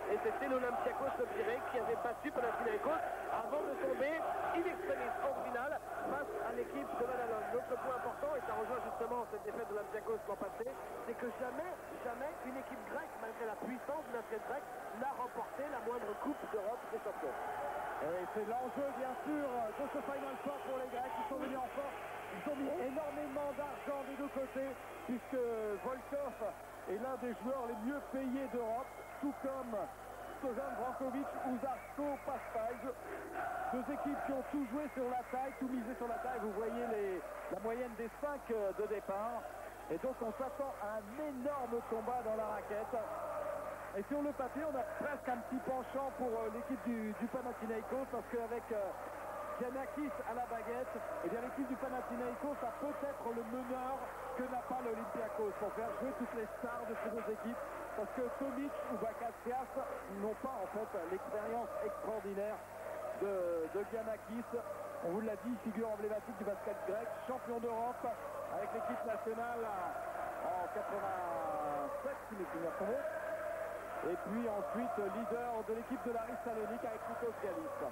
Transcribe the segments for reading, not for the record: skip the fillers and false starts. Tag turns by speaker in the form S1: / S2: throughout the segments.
S1: Et c'était l'Olympiakos de Pirée qui avait battu Panathinaikos avant de tomber in extremis en finale face à l'équipe de Badalone. L'autre point important, et ça rejoint justement cette défaite de l'Olympiakos l'an passé, c'est que jamais une équipe grecque, malgré la puissance de l'athlète grec, n'a remporté la moindre coupe d'Europe des champions.
S2: Et c'est l'enjeu bien sûr de ce Final Four pour les Grecs qui sont venus en force. Ils ont mis énormément d'argent des deux côtés puisque Volkov est l'un des joueurs les mieux payés d'Europe, tout comme Stojan Brankovic ou Zarko Paspalj. Deux équipes qui ont tout joué sur la taille, tout misé sur la taille. Vous voyez la moyenne des 5 de départ. Et donc on s'attend à un énorme combat dans la raquette. Et sur le papier, on a presque un petit penchant pour l'équipe du Panathinaikos parce qu'avec Giannakis à la baguette, eh bien l'équipe du Panathinaikos a peut-être le meneur que n'a pas l'Olympiakos pour faire jouer toutes les stars de ces deux équipes. Parce que Tomic ou Bakatsias n'ont pas en fait l'expérience extraordinaire de Giannakis. On vous l'a dit, figure emblématique du basket grec, champion d'Europe avec l'équipe nationale en 87, si mes souvenirs sont bons. Et puis ensuite leader de l'équipe de l'Aris Salonique avec Nikos Galis.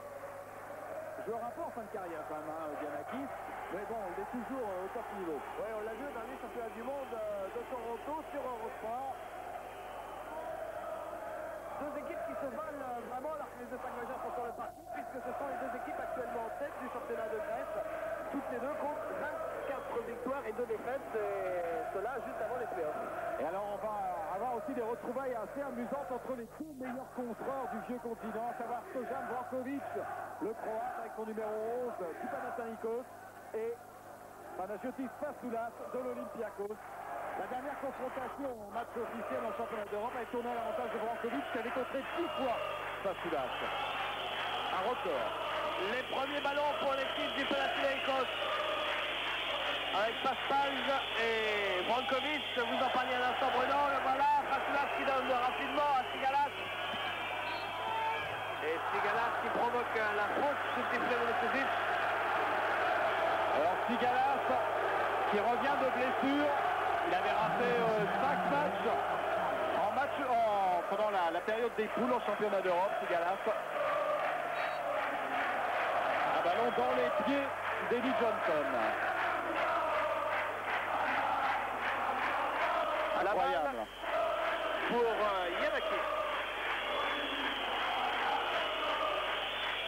S2: Joueur un peu en fin de carrière quand même, Giannakis, mais bon, il est toujours au top niveau.
S1: Oui, on l'a vu dans les championnats du monde de Toronto sur Eurosport. Deux équipes qui se valent vraiment alors que les deux sacs majeurs sont sur le parti, puisque ce sont les deux équipes actuellement en tête du championnat de Grèce. Toutes les deux comptent 24 victoires et 2 défaites, et cela juste avant les playoffs.
S2: Et alors on va avoir aussi des retrouvailles assez amusantes entre les deux meilleurs contreurs du vieux continent, à savoir Stojan Brankovic, le croate avec son numéro 11 du Panathinaikos, et Panagiotis Fasoulas de l'Olympiakos. La dernière confrontation en match officiel en championnat d'Europe a tourné à l'avantage de Brankovic qui avait contré 10 fois Fasoulas. Un record.
S1: Les premiers ballons pour l'équipe du Panathinaikos. Avec Paspalj et Brankovic, vous en parliez à l'instant Bruno, le voilà, Fasoulas qui donne rapidement à Tsigalas. Et Tsigalas qui provoque la faute sous le sifflet de Vučević.
S2: Alors Tsigalas qui revient de blessure, il avait raté 5 matchs pendant la période des poules en championnat d'Europe, Tsigalas. Un ballon dans les pieds d'Eddie Johnson. Incroyable.
S1: Pour Giannakis.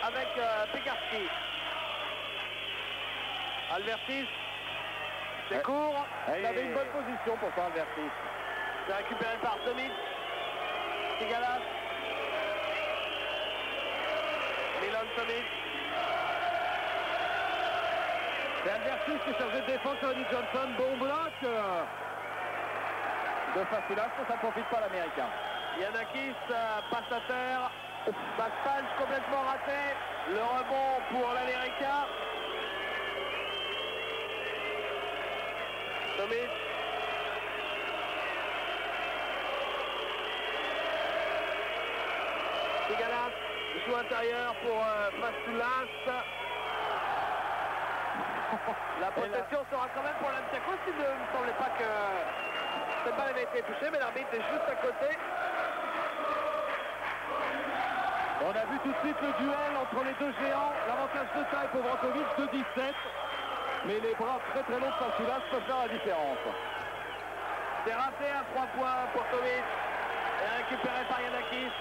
S1: Avec Pekarski. Albertis. C'est court.
S2: Il avait une bonne position pour ça, Albertis.
S1: C'est récupéré par Tomic. Tsigalas. Milan Tomic.
S2: C'est Albertis qui est chargé de défense sur Eddie Johnson. Bon bloc de Fasoulas, ça ne profite pas l'Américain.
S1: Giannakis passe à terre. Paspalj complètement raté. Le rebond pour l'Américain. Tomic. Tsigalas joue intérieur pour Fasoulas. La possession sera quand même pour l'Olympiakos. Il ne me semblait pas que cette balle avait été touchée, mais l'arbitre est juste à côté.
S2: On a vu tout de suite le duel entre les deux géants. L'avantage de taille pour Brankovic de 17. Mais les bras très très longs de Fasoulas peuvent faire la différence.
S1: C'est raté à 3 points pour Tomic. Et récupéré par Giannakis.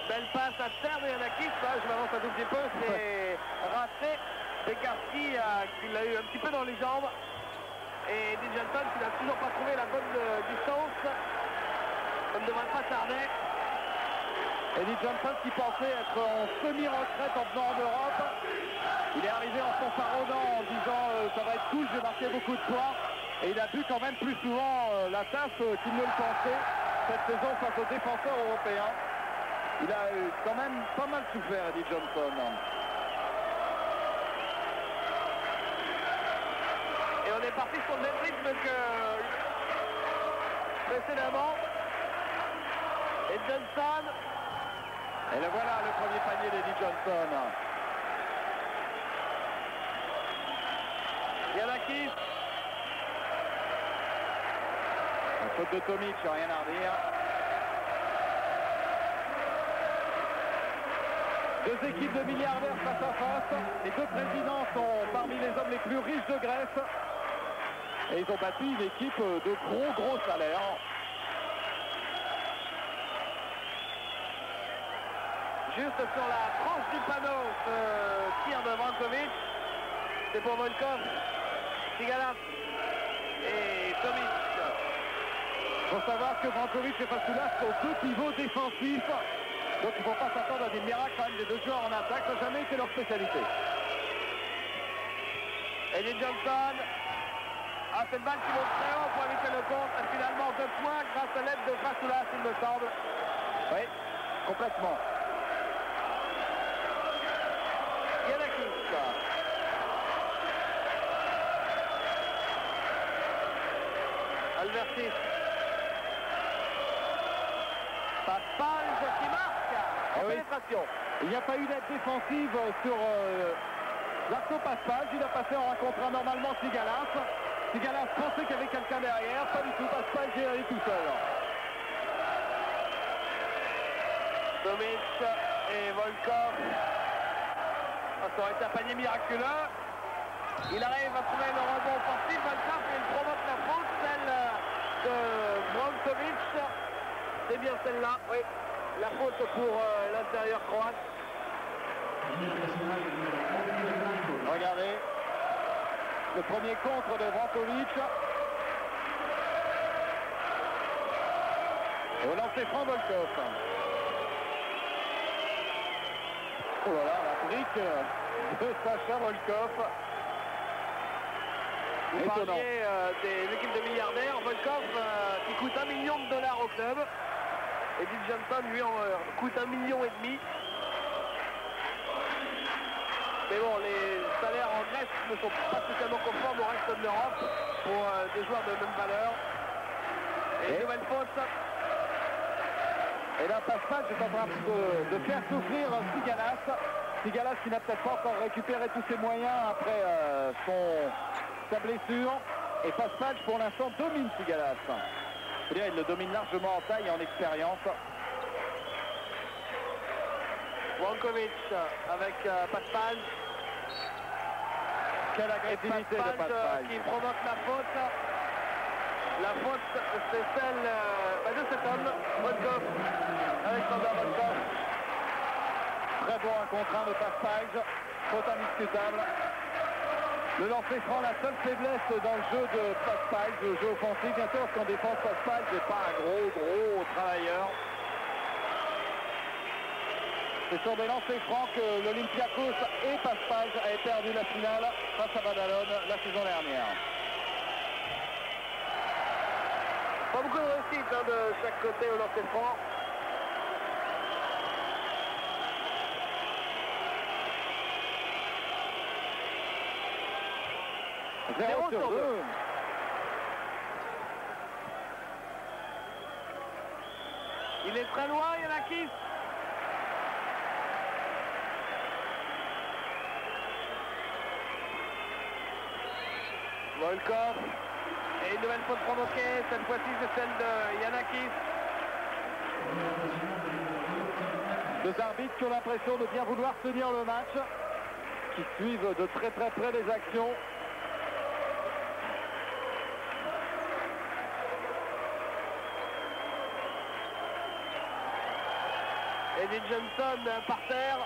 S1: Belle passe à terre de Giannakis. Je m'avance un tout petit peu. C'est raté. Pekarski qui l'a eu un petit peu dans les jambes. Et Eddie Johnson qui n'a toujours pas trouvé la bonne distance. Ça ne devrait pas tarder.
S2: Eddie Johnson qui pensait être en semi-retraite en venant en Europe. Il est arrivé en fanfaronnant en disant ça va être cool, j'ai marqué beaucoup de points. Et il a bu quand même plus souvent la tasse qu'il ne le pensait cette saison face aux défenseurs européens. Il a quand même pas mal souffert, Eddie Johnson.
S1: Et on est parti sur le même rythme que précédemment. Et Johnson.
S2: Et le voilà, le premier panier d'Eddie Johnson.
S1: Giannakis.
S2: La faute de Tomic, rien à redire. Deux équipes de milliardaires face à face. Les deux présidents sont parmi les hommes les plus riches de Grèce. Et ils ont battu une équipe de gros salaires.
S1: Juste sur la tranche du panneau, ce tir de Brankovic. C'est pour Volkov, Tsigalas et Tomic.
S2: Il faut savoir que Brankovic et Fasoulas sont deux pivots défensifs. Donc il ne faut pas s'attendre à des miracles quand même des deux joueurs en attaque. Ça n'a jamais été leur spécialité.
S1: Eddie Johnson. Ah, cette balle qui monte très haut pour éviter le compte. Et finalement 2 points grâce à l'aide de Fasoulas, il me semble.
S2: Oui, complètement.
S1: Yanakis. Albertis. Paspalj qui marque en pénétration.
S2: Il n'y a pas eu d'aide défensive sur Larso Paspalj. Il a passé en 1 contre 1 normalement Tsigalas. Tsigalas pensait qu'il y avait quelqu'un derrière. Pas du tout. Paspalj est allé tout seul.
S1: Tomic et Volkov. Ça aurait été un panier miraculeux. Il arrive à trouver le rebond offensif. Volkov, il provoque la faute, celle de Brankovic. C'est bien celle-là, oui. La faute pour l'intérieur croate.
S2: Regardez. Le premier contre de Brankovic. Et au lancer franc Volkov. Oh là là, la brique de Sacha Volkov.
S1: Vous
S2: Étonnant.
S1: parliez des équipes de milliardaires. Volkov qui coûte $1 million au club. Eddie Johnson lui en coûte 1,5 million. Mais bon, les salaires en Grèce ne sont pas spécialement conformes au reste de l'Europe pour des joueurs de même valeur. Et nouvelle faute.
S2: Et là, Paspalj est en train de faire souffrir Tsigalas. Tsigalas qui n'a peut-être pas encore récupéré tous ses moyens après sa blessure. Et Paspalj pour l'instant domine Tsigalas. C'est-à-dire il le domine largement en taille et en expérience.
S1: Brankovic avec Paspalj.
S2: Quelle agressivité de Paspalj.
S1: Qui provoque la faute. La faute, c'est celle de cet homme, Volkov, Alexander Volkov.
S2: Très bon 1 contre 1 de Paspalj. Faute indiscutable. Le lancer franc, la seule faiblesse dans le jeu de Paspalj, le jeu offensif. Bien sûr, parce qu'en défense, Paspalj n'est pas un gros travailleur. C'est sur des lancers francs que l'Olympiakos et Paspalj avaient perdu la finale face à Badalone la saison dernière.
S1: Pas beaucoup de réussite de chaque côté au lancer franc.
S2: Zéro sur 2.
S1: Il est très loin, Yanakis. Volkov. Et une nouvelle faute provoquée. Cette fois-ci, c'est celle de Yanakis.
S2: Deux arbitres qui ont l'impression de bien vouloir tenir le match, qui suivent de très près les actions.
S1: Eddie Johnson par terre.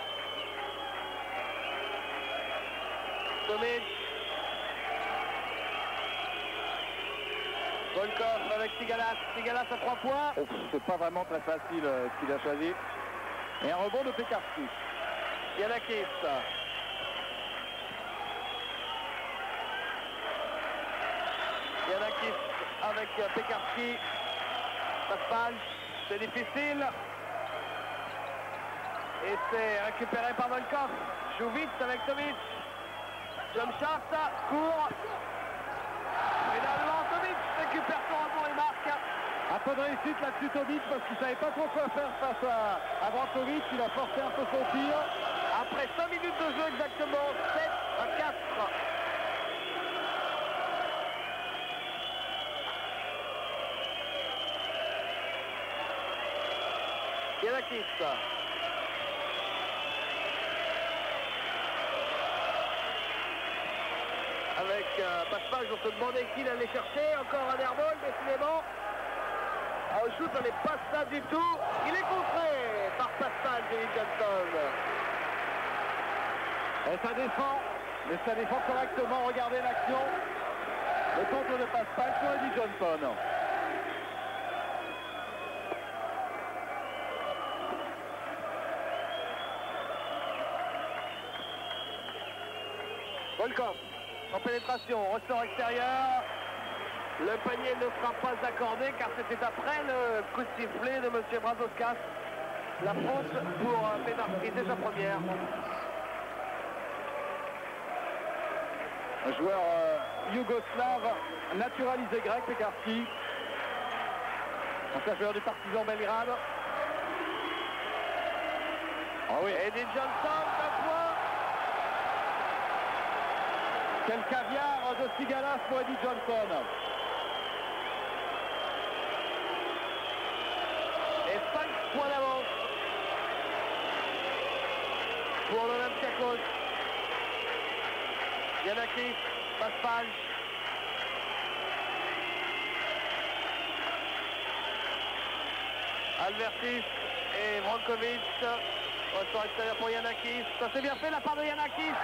S1: Tomic. Volkov avec Tsigalas. Tsigalas à 3 points.
S2: C'est pas vraiment très facile ce qu'il a choisi. Et un rebond de Pekarski.
S1: Yanakis. Yanakis avec Pekarski. Paspalj. C'est difficile. Et c'est récupéré par Volkov. Jovic avec Tomic. Jumshot, court. Finalement, Tomic récupère son rebond et marque.
S2: Un peu de réussite là-dessus Tomic parce qu'il ne savait pas trop quoi faire face à Brankovic. Il a forcé un peu son tir.
S1: Après 5 minutes de jeu exactement, 7-4. Yanakis. avec Paspal. On se demandait qui l'allait chercher. Encore un airball, décidément. Au shoot, ça n'est pas ça du tout. Il est contré par Paspal, Eddie Johnson.
S2: Et ça défend, mais ça défend correctement. Regardez l'action. Le contre de Paspal sur Eddie Johnson.
S1: Volkov, en pénétration, ressort extérieur. Le panier ne sera pas accordé car c'était après le coup de sifflet de M. Brazauskas. La faute pour Pénarski, c'est sa première.
S2: Un joueur yougoslave naturalisé grec, Pekarski. Ancien joueur du Partizan Belgrade.
S1: Ah oui. Eddie Johnson, d'un point.
S2: Quel caviar de Sigalas pour Eddie Johnson.
S1: Et 5 points d'avance pour l'Olympiakos. Yanakis, Paspal. Albertis et Brankovic. Ressort extérieur pour Yanakis. Ça s'est bien fait de la part de Yanakis.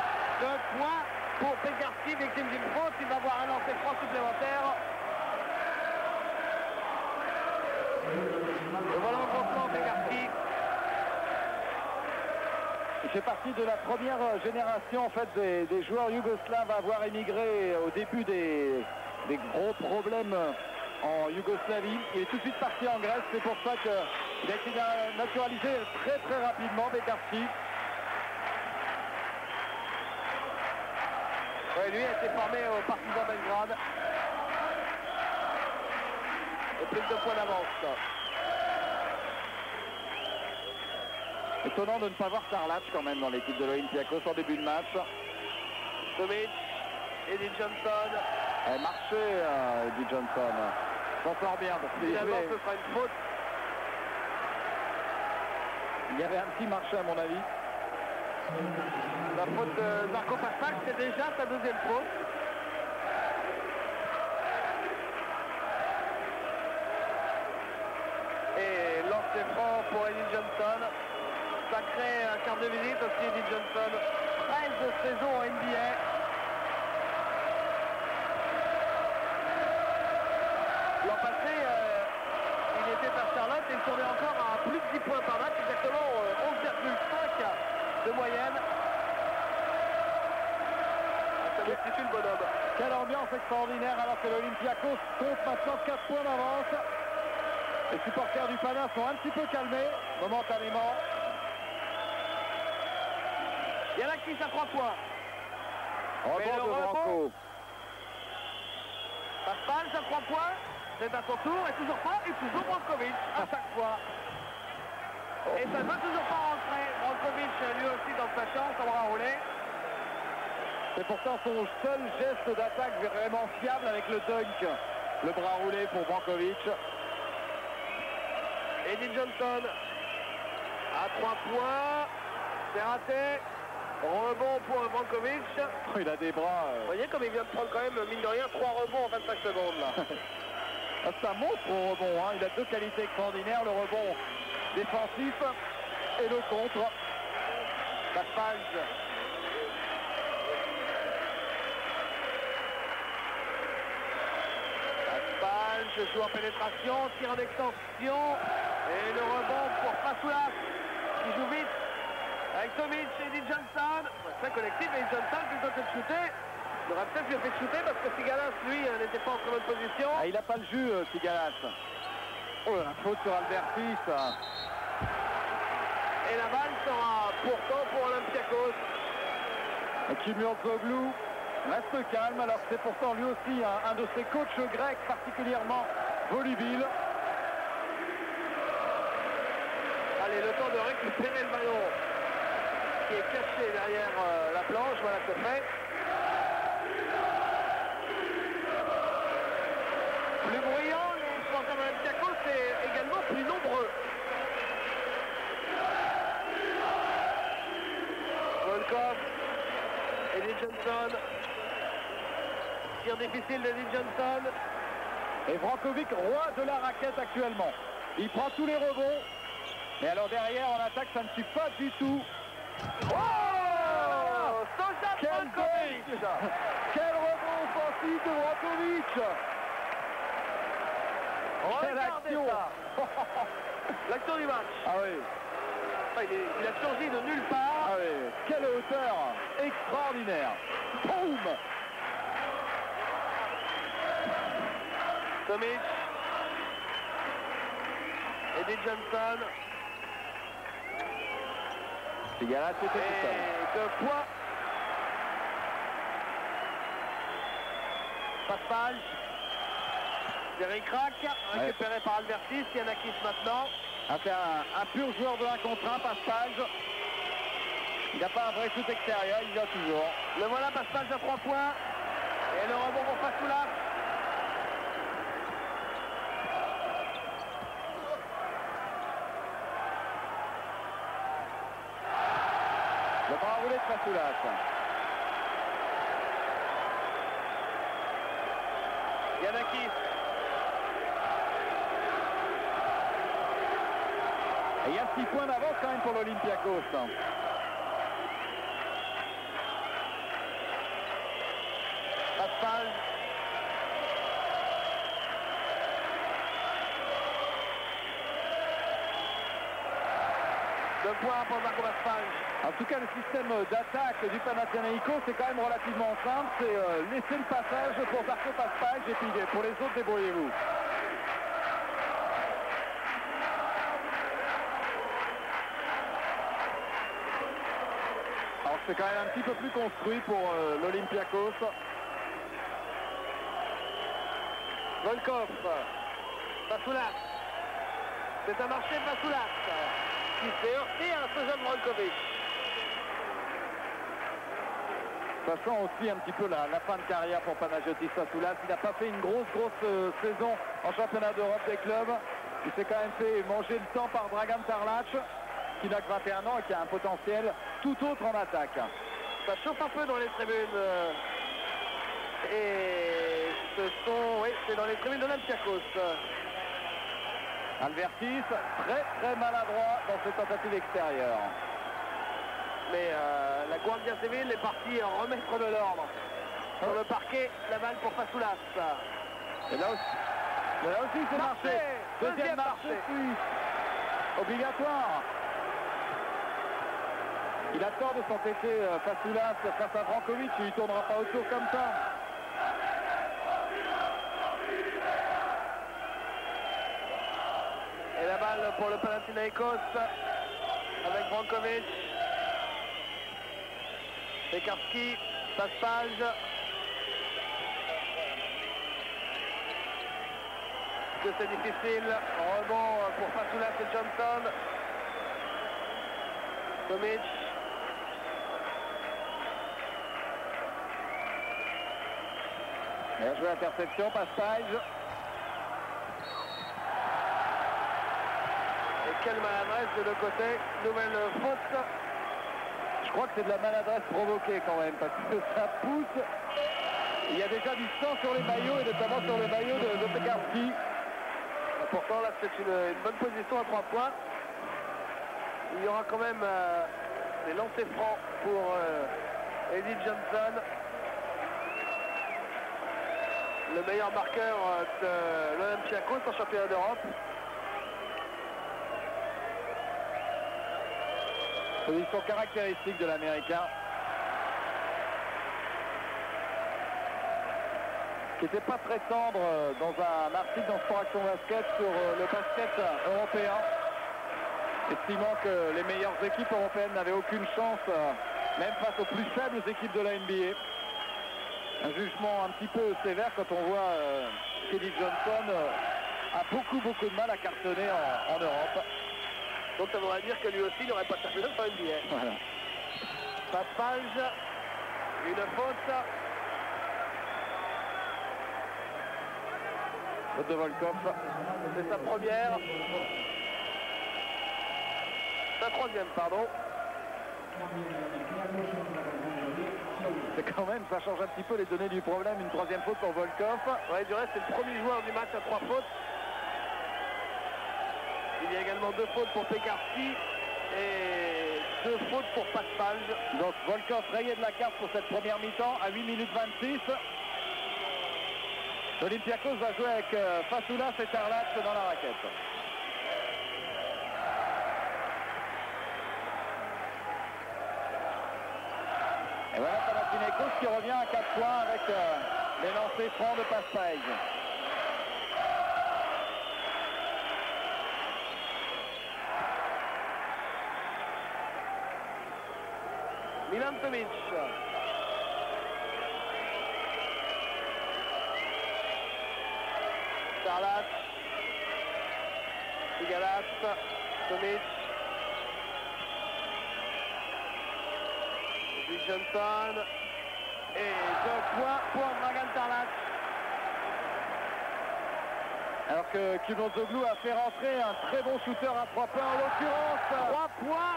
S1: 2 points pour Pekarski, victime d'une faute. Il va avoir un lancer franc supplémentaire. Et voilà un contre Pekarski.
S2: Il fait partie de la première génération en fait des joueurs yougoslaves à avoir émigré au début des gros problèmes en Yougoslavie. Il est tout de suite parti en Grèce, c'est pour ça qu'il a été naturalisé très très rapidement, Pekarski.
S1: Ouais, lui a été formé au Partizan Belgrade. Et plus de 2 points d'avance.
S2: Étonnant de ne pas voir Sarlac quand même dans l'équipe de l'Olympiakos en début de match.
S1: Tomic, Eddie Johnson.
S2: Elle marchait, Eddie Johnson. S'en sort bien parce qu'il
S1: Finalement, ce sera une faute.
S2: Il y avait un petit marché à mon avis.
S1: La faute de Zarko Paspal, c'est déjà sa deuxième faute. Et lancer franc pour Eddie Johnson. Sacré carte de visite aussi, Eddie Johnson. 13 saisons en NBA. L'an passé, il était à Charlotte et il tournait encore à plus de 10 points par match, exactement 11,5 de moyenne. Ça constitue le bonhomme.
S2: Quelle ambiance extraordinaire alors que l'Olympiakos compte maintenant 4 points d'avance. Les supporters du Pana sont un petit peu calmés momentanément.
S1: Yanakis à 3 points.
S2: Rebond de Branco.
S1: Paspal à 3 points. C'est à son tour et toujours pas. Et toujours Brankovic à chaque fois. Et ça ne va toujours pas rentrer. Brankovic lui aussi dans sa chance, on va rouler.
S2: C'est pourtant son seul geste d'attaque vraiment fiable avec le dunk. Le bras roulé pour Brankovic.
S1: Eddie Johnson à 3 points. C'est raté. Rebond pour Brankovic.
S2: Oh, il a des bras.
S1: Vous voyez comme il vient de prendre quand même, mine de rien, 3 rebonds en 25 secondes là.
S2: Ça montre au rebond. Hein. Il a 2 qualités extraordinaires. Le rebond défensif et le contre. Paspal.
S1: Je joue en pénétration, tire en extension et le rebond pour Pasoulas qui joue vite avec Tomic et Eddie Johnson. Très collectif et Johnson plutôt que de shooter. Il aurait peut-être mieux fait shooter parce que Sigalas lui n'était pas en très bonne position.
S2: Ah, il n'a pas le jus Sigalas. Oh la faute sur Albertis.
S1: Et la balle sera pourtant pour Olympiakos.
S2: Kimiozoglu reste calme, alors c'est pourtant lui aussi un de ses coachs grecs particulièrement volubile.
S1: Allez, le temps de récupérer le ballon qui est caché derrière la planche, voilà ce fait. Plus bruyant, les supporters de l'Olympiakos, c'est également plus nombreux. Volkov, Eddie Johnson. tir difficile d'Eddie Johnson.
S2: Et Brankovic, roi de la raquette actuellement. Il prend tous les rebonds. Mais alors derrière, en attaque, ça ne suit pas du tout.
S1: Oh, Stojan Brankovic.
S2: Quel rebond offensif de Brankovic. Quelle action.
S1: L'action du match.
S2: Ah oui.
S1: Il a surgi de nulle part.
S2: Ah oui. Quelle hauteur extraordinaire. Boum.
S1: Tomic. Eddie Johnson.
S2: Les gars là, c'était tout seul.
S1: Et 2 points. Passage. Derrick Rack, récupéré par Albertis. Yanakis maintenant.
S2: C'est un pur joueur de 1 contre 1, Paspalj. Il n'a pas un vrai shoot extérieur, il y a toujours.
S1: Le voilà, Paspalj à 3 points. Et le rebond pour Fasoulas.
S2: Le bras roulé de Fasoulas.
S1: Yanakis.
S2: Et il y a 6 points d'avance quand même pour l'Olympiakos.
S1: Paspalj. Deux points pour Marco Paspalj.
S2: En tout cas, le système d'attaque du Panathinaikos, c'est quand même relativement simple. C'est laisser le passage pour Marco Paspalj et puis pour les autres, débrouillez-vous. Alors c'est quand même un petit peu plus construit pour l'Olympiakos.
S1: Volkov. Fasoulas. C'est un marché de Fasoulas qui s'est heurté à Stojan Brankovic.
S2: Ça sent aussi un petit peu la fin de carrière pour Panagiotis Fasoulas. Il n'a pas fait une grosse saison en championnat d'Europe des clubs. Il s'est quand même fait manger le temps par Dragan Tarlac, qui n'a que 21 ans et qui a un potentiel tout autre en attaque.
S1: Ça chauffe un peu dans les tribunes. Et c'est dans les tribunes de l'Olympiakos.
S2: Albertis, très maladroit dans cette tentative extérieure.
S1: Mais la Guardia Civile est partie remettre de l'ordre. Sur le parquet, la balle pour Fasoulas.
S2: Et là aussi c'est marché. Deuxième marché suisse. Obligatoire. Il a tort de s'entêter Fasoulas face à Brankovic. Il ne tournera pas autour comme ça.
S1: Et la balle pour le Panathinaikos avec Brankovic. Pekarski, Paspalj. Que c'est difficile. Rebond pour Fasoulas et Johnson. Tomic.
S2: Il a joué l'interception, Paspalj.
S1: Et quelle maladresse de l'autre côté. Nouvelle faute.
S2: Je crois que c'est de la maladresse provoquée quand même, parce que ça pousse. Il y a déjà du sang sur les maillots, et notamment sur le maillot de Pekarski.
S1: Pourtant là c'est une bonne position à 3 points. Il y aura quand même des lancers francs pour Eddie Johnson. Le meilleur marqueur de l'Olympiakos en championnat d'Europe.
S2: Position caractéristique de l'Américain. Qui n'était pas très tendre dans un article dans Sport Action Basket sur le basket européen, estimant que les meilleures équipes européennes n'avaient aucune chance, même face aux plus faibles équipes de la NBA. Un jugement un petit peu sévère quand on voit qu'Eddie Johnson a beaucoup de mal à cartonner en Europe.
S1: Donc ça voudrait dire que lui aussi n'aurait pas cherché de fin NBA.
S2: Voilà.
S1: Paspalj, une faute.
S2: Faute de Volkov.
S1: C'est sa première. Sa troisième, pardon.
S3: C'est quand même, ça change un petit peu les données du problème. Une troisième faute pour Volkov.
S1: Ouais, du reste, c'est le premier joueur du match à 3 fautes. Il y a également 2 fautes pour Pekarski et 2 fautes pour Paspalj.
S3: Donc Volkov rayé de la carte pour cette première mi-temps à 8 minutes 26. L'Olympiakos va jouer avec Fasoulas et Tarlac dans la raquette. Et voilà Panathinaikos qui revient à 4 points avec les lancers francs de Paspalj.
S1: Milan Tomic. Tarlac. Igalas. Tomic. Johnson. Et 2 points pour Dragan Tarlac.
S3: Alors que Kunozoglu a fait rentrer un très bon shooter à 3 points en l'occurrence.
S1: 3 points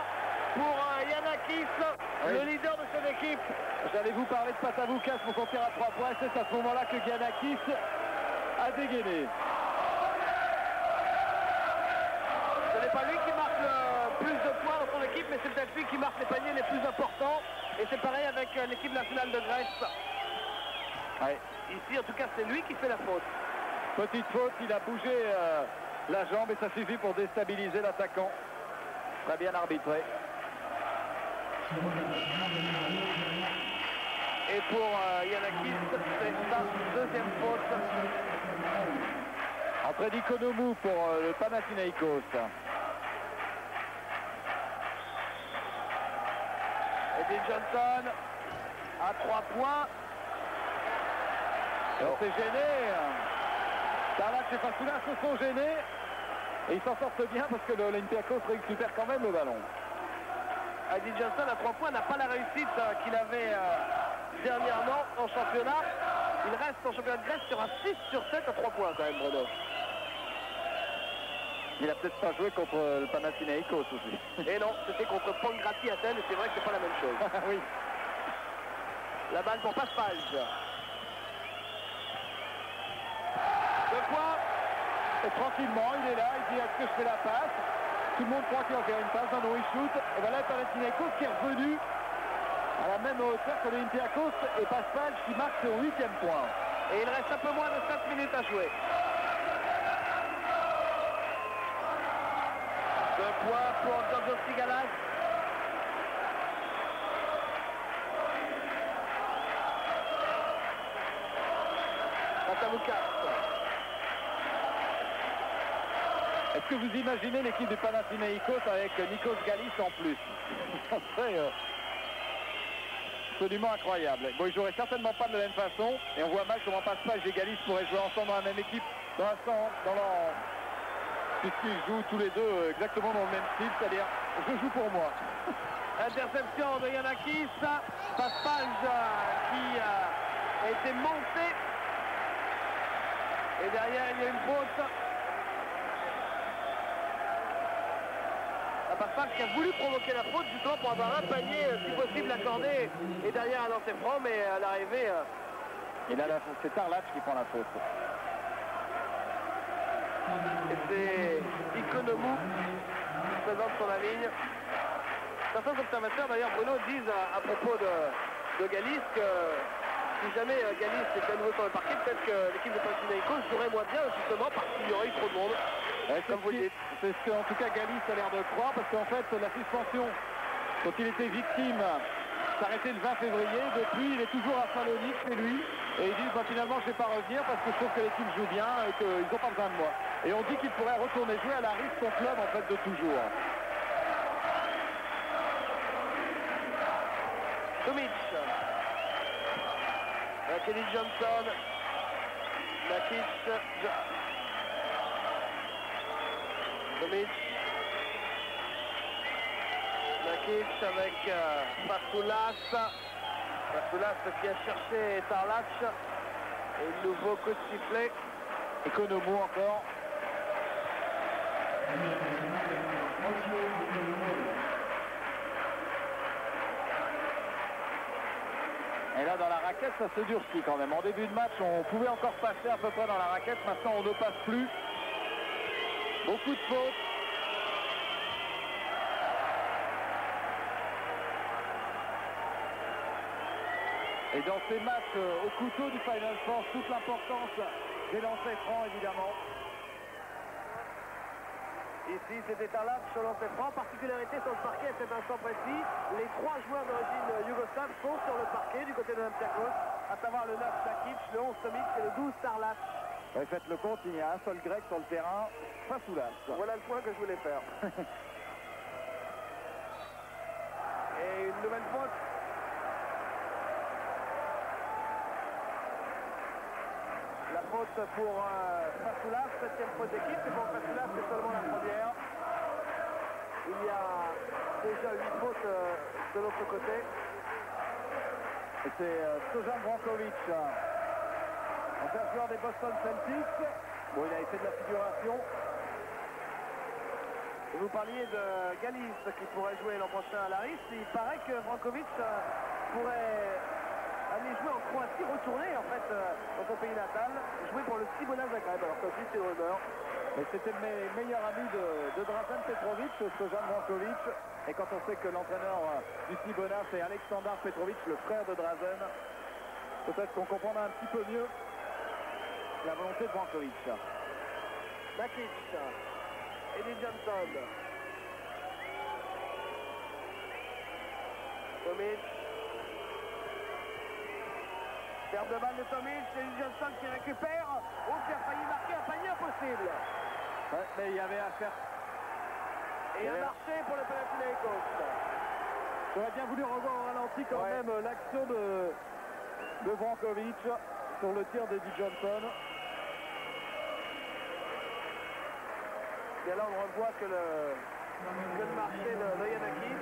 S1: pour Yanakis,
S3: oui,
S1: le leader de cette équipe.
S3: J'allais vous parler de Patavoukas pour qu'on tire à 3 points. C'est à ce moment-là que Yanakis a dégainé.
S1: Ce n'est pas lui qui marque le plus de points dans son équipe, mais c'est peut-être lui qui marque les paniers les plus importants. Et c'est pareil avec l'équipe nationale de Grèce.
S3: Ouais.
S1: Ici, en tout cas, c'est lui qui fait la faute.
S3: Petite faute, il a bougé la jambe et ça suffit pour déstabiliser l'attaquant. Très bien arbitré.
S1: Et pour Yanakis, c'est sa 2e faute.
S3: Entrée d'Ikonomou pour le Panathinaikos.
S1: Eddie Johnson à 3 points.
S3: Et on s'est gêné. Tarlac et Fasoulas se sont gênés. Et ils s'en sortent bien parce que l'Olympiakos récupère quand même le ballon.
S1: Eddie Johnson à 3 points n'a pas la réussite qu'il avait dernièrement en championnat. Il reste en championnat de Grèce sur un 6 sur 7 à 3 points quand même, Bruno.
S3: Il a peut-être pas joué contre le Panathinaikos aussi.
S1: Et non, c'était contre Pankrati Athènes et c'est vrai que c'est pas la même chose.
S3: Oui.
S1: La balle pour Paspalj. 2 points.
S3: Et tranquillement, il est là, il dit est-ce que je fais la passe? Tout le monde croit qu'il va faire une passe, non, il shoot. Et voilà Panathinaikos qui est revenu à la même hauteur que l'Olympiakos et Paspalj qui marque son 8e point.
S1: Et il reste un peu moins de 7 minutes à jouer. 2 points pour Georgios Tsigalas. Patavoukas.
S3: Est-ce que vous imaginez l'équipe du Panathinaikos avec Nikos Galis en plus? Ça serait absolument incroyable. Bon, ils joueraient certainement pas de la même façon et on voit mal comment Paspalj et Galis pourraient jouer ensemble dans la même équipe puisqu'ils jouent tous les deux exactement dans le même style, c'est-à-dire je joue pour moi.
S1: Interception de Yanakis. Paspalj qui a été monté. Et derrière, il y a une faute. Paspalj qui a voulu provoquer la faute justement pour avoir un panier si possible accordé et derrière un lancer franc, mais à l'arrivée...
S3: Et là, c'est Tarlac qui prend la faute.
S1: Et c'est Ikonomou qui se présente sur la ligne. Certains observateurs d'ailleurs, Bruno, disent à propos de Galis que si jamais Galis était à nouveau sur le parquet, peut-être que l'équipe de Panathinaikos jouerait moins bien justement parce qu'il y aurait eu trop de monde. Comme vous le dites.
S3: C'est ce qu'en tout cas Galis a l'air de croire parce qu'en fait la suspension dont il était victime s'arrêtait le 20 février. Depuis il est toujours à Salonique, c'est lui. Et il dit bah, finalement je ne vais pas revenir parce que je trouve que l'équipe joue bien et qu'ils n'ont pas besoin de moi. Et on dit qu'il pourrait retourner jouer à la Rive, son club en fait de toujours.
S1: Tomic. Kelly Johnson. Nakic. Tomic. Nakic avec Fasoulas. Fasoulas qui a cherché Tarlac. Et nouveau coup de sifflet.
S3: Ikonomou encore. là, dans la raquette, ça se durcit quand même. En début de match, on pouvait encore passer à peu près dans la raquette. Maintenant, on ne passe plus. Beaucoup de fautes. Et dans ces matchs au couteau du Final Four, toute l'importance des lancers francs, évidemment.
S1: Ici, c'était un latch sur lancer franc. Particularité sur le parquet à cet instant précis. Les 3 joueurs d'origine yougoslave sont sur le parquet du côté de l'Olympiakos, à savoir le 9 Sakic, le 11 Tomic et le 12 Sarlac.
S3: Ouais, faites le compte, il y a un seul grec sur le terrain, Fasoulas.
S1: Voilà le point que je voulais faire. Et une nouvelle faute. La faute pour Fasoulas, 7e faute d'équipe. Et pour Fasoulas, c'est seulement la première. Il y a déjà 8 fautes de l'autre côté.
S3: Et c'est Stojan Brankovic, ancien joueur des Boston Celtics. Bon, il a fait de la figuration.
S1: Et vous parliez de Galis qui pourrait jouer l'an prochain à l'Aris. Il paraît que Brankovic pourrait aller jouer en Croatie, retourner en fait dans son pays natal, jouer pour le Cibona Zagreb. Alors ça aussi c'est une rumeur.
S3: Mais c'était le meilleur ami de Dražen Petrovic, Stojan Brankovic. Et quand on sait que l'entraîneur du Cibona, c'est Aleksandar Petrovic, le frère de Dražen, peut-être qu'on comprendra un petit peu mieux la volonté de Brankovic.
S1: Nakic, Eddie Johnson, Tomic, perte de balle de Tomic, Eddie Johnson qui récupère, qui a failli marquer un panier impossible.
S3: Ouais, mais il y avait à faire.
S1: Et un marché pour le Panathinaikos.
S3: J'aurais bien voulu revoir au ralenti quand même l'action de Brankovic sur le tir d'Eddie Johnson.
S1: Et là on revoit que le marché de Yanakis.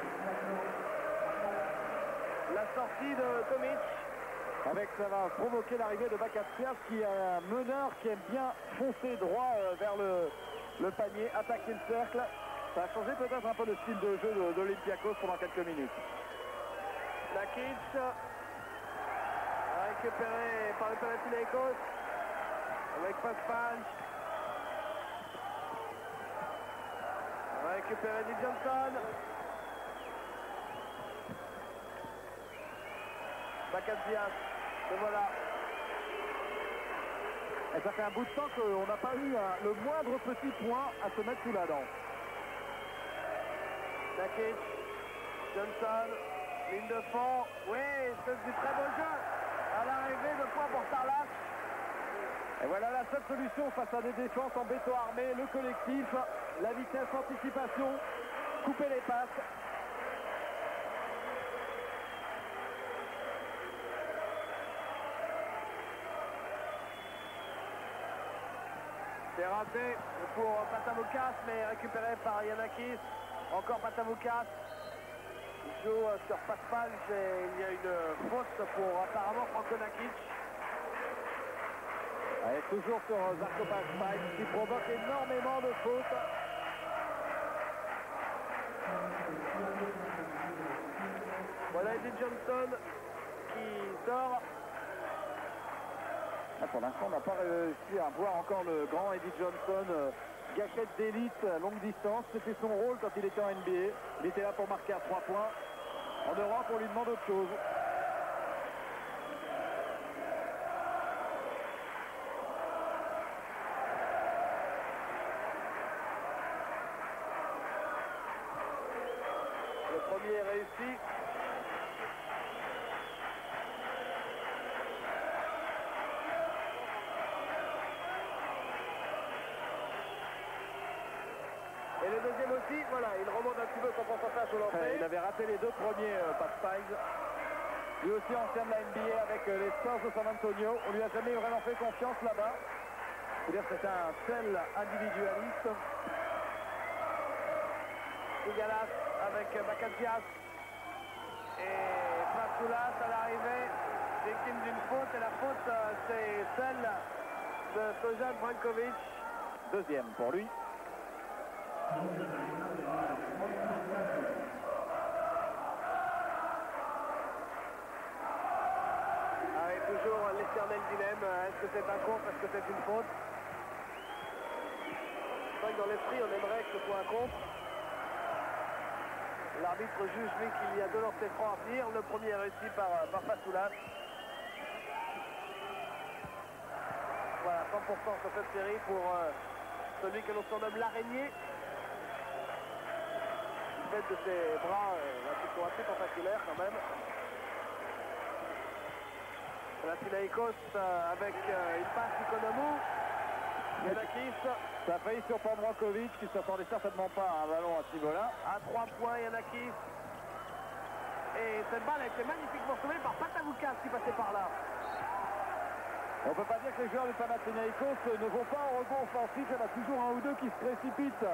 S1: La sortie de Tomic.
S3: Avec ça va provoquer l'arrivée de Bakatsias qui est un meneur qui aime bien foncer droit vers le panier, attaquer le cercle. Ça a changé peut-être un peu le style de jeu de l'Olympiakos pendant quelques minutes.
S1: Nakic récupéré par le Panathinaikos avec Pascal. Récupéré Eddie Johnson. Bakatsias, le voilà.
S3: Et ça fait un bout de temps qu'on n'a pas eu le moindre petit point à se mettre sous la dent.
S1: Nakic, Johnson, ligne de fond. Oui, c'est du très beau jeu. À l'arrivée, de points pour Sarlac.
S3: Et voilà la seule solution face à des défenses en béton armé, le collectif, la vitesse, l'anticipation, couper les passes.
S1: C'est raté pour Patamoukas, mais récupéré par Yanakis. Encore Patamoukas. Il joue sur Paspal et il y a une faute pour apparemment Franco Nakic.
S3: Allez, toujours sur Zarko Paspal qui provoque énormément de fautes.
S1: Voilà Eddie Johnson qui sort.
S3: Pour l'instant, on n'a pas réussi à voir encore le grand Eddie Johnson, gâchette d'élite longue distance. C'était son rôle quand il était en NBA. Il était là pour marquer à 3 points. En Europe, on lui demande autre chose.
S1: Le premier est réussi. Et le deuxième aussi, voilà, il remonte un petit peu son pourcentage au lancer.
S3: Il avait raté les 2 premiers Paspal. Lui aussi ancien de la NBA avec les Spurs de San Antonio. On lui a jamais vraiment fait confiance là-bas. C'est-à-dire que c'est un seul individualiste.
S1: Ougalas avec Bakatsias. Et Fasoulas à l'arrivée, victime d'une faute. Et la faute, c'est celle de Stojan Brankovic.
S3: Deuxième pour lui.
S1: l'éternel dilemme, est-ce que c'est un contre, est-ce que c'est une faute? C'est vrai que dans l'esprit, on aimerait que ce soit un contre. L'arbitre juge, lui, qu'il y a 2 lancers francs à venir. Le premier est réussi par Fasoulas. Voilà, 100% sur cette série pour celui que l'on surnomme l'araignée. Du fait de ses bras, qui sont assez tentaculaires quand même. Panathinaïkos avec une passe d'Ikonomou. Yanakis.
S3: Ça a failli surprendre Brankovic qui ne s'attendait certainement pas à un ballon à ce niveau-là.
S1: À 3 points, Yanakis. Et cette balle a été magnifiquement sauvée par Patavoukas qui passait par là.
S3: On ne peut pas dire que les joueurs du Panathinaïkos ne vont pas en rebond offensif. Il y en a toujours un ou deux qui se précipitent.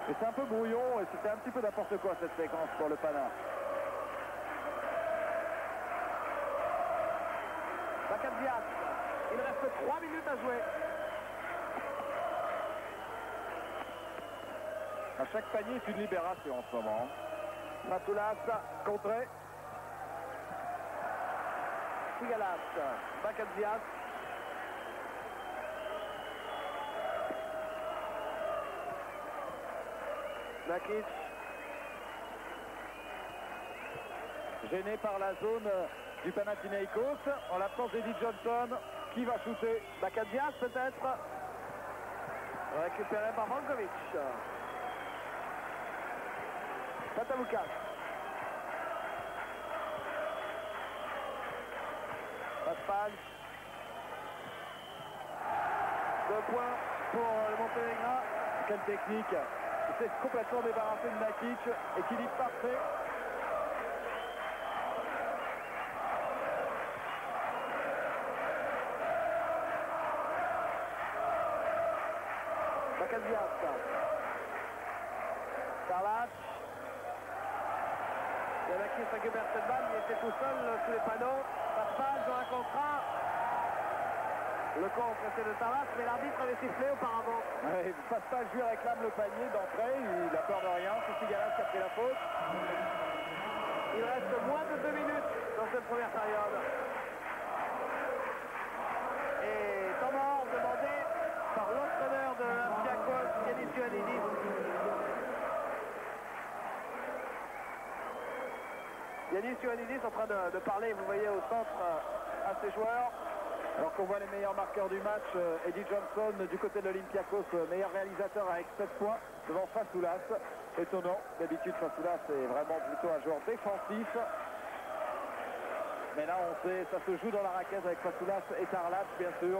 S3: Et c'est un peu brouillon et c'était un petit peu n'importe quoi cette séquence pour le Pana.
S1: Bakadzias. Il reste 3 minutes à jouer.
S3: À chaque panier, c'est une libération en ce moment.
S1: Fasoulas, contré. Sigalas, Bakadzias. Nakic.
S3: Gêné par la zone du Panathinaïkos, en l'absence d'Eddie Johnson, qui va shooter?
S1: Bakadzias peut-être. Récupéré par Brankovic. Patavoukas. Paspal. 2 points pour le Monténégrin.
S3: Quelle technique! Il s'est complètement débarrassé de Nakic. Équilibre parfait.
S1: Bakadzias. Sarlach. Yanakis récupère cette balle, il était tout seul sous les panneaux. Paspal dans un contrat. Le contre c'est de Sarlach, mais l'arbitre avait sifflé auparavant.
S3: Ouais, Paspal lui réclame le panier d'entrée, il a peur de rien, c'est Sigalas qui a pris la faute.
S1: Il reste moins de 2 minutes dans cette première période. Et temps mort demandé par l'entraîneur de l'Olympiakos, Yanis Ioannidis. Yanis Ioannidis en train de parler, vous voyez, au centre à ses joueurs.
S3: Alors qu'on voit les meilleurs marqueurs du match, Eddie Johnson du côté de l'Olympiakos, meilleur réalisateur avec 7 points devant Fasoulas. Étonnant, d'habitude Fasoulas est vraiment plutôt un joueur défensif. Mais là on sait, ça se joue dans la raquette avec Fasoulas et Sarlach bien sûr.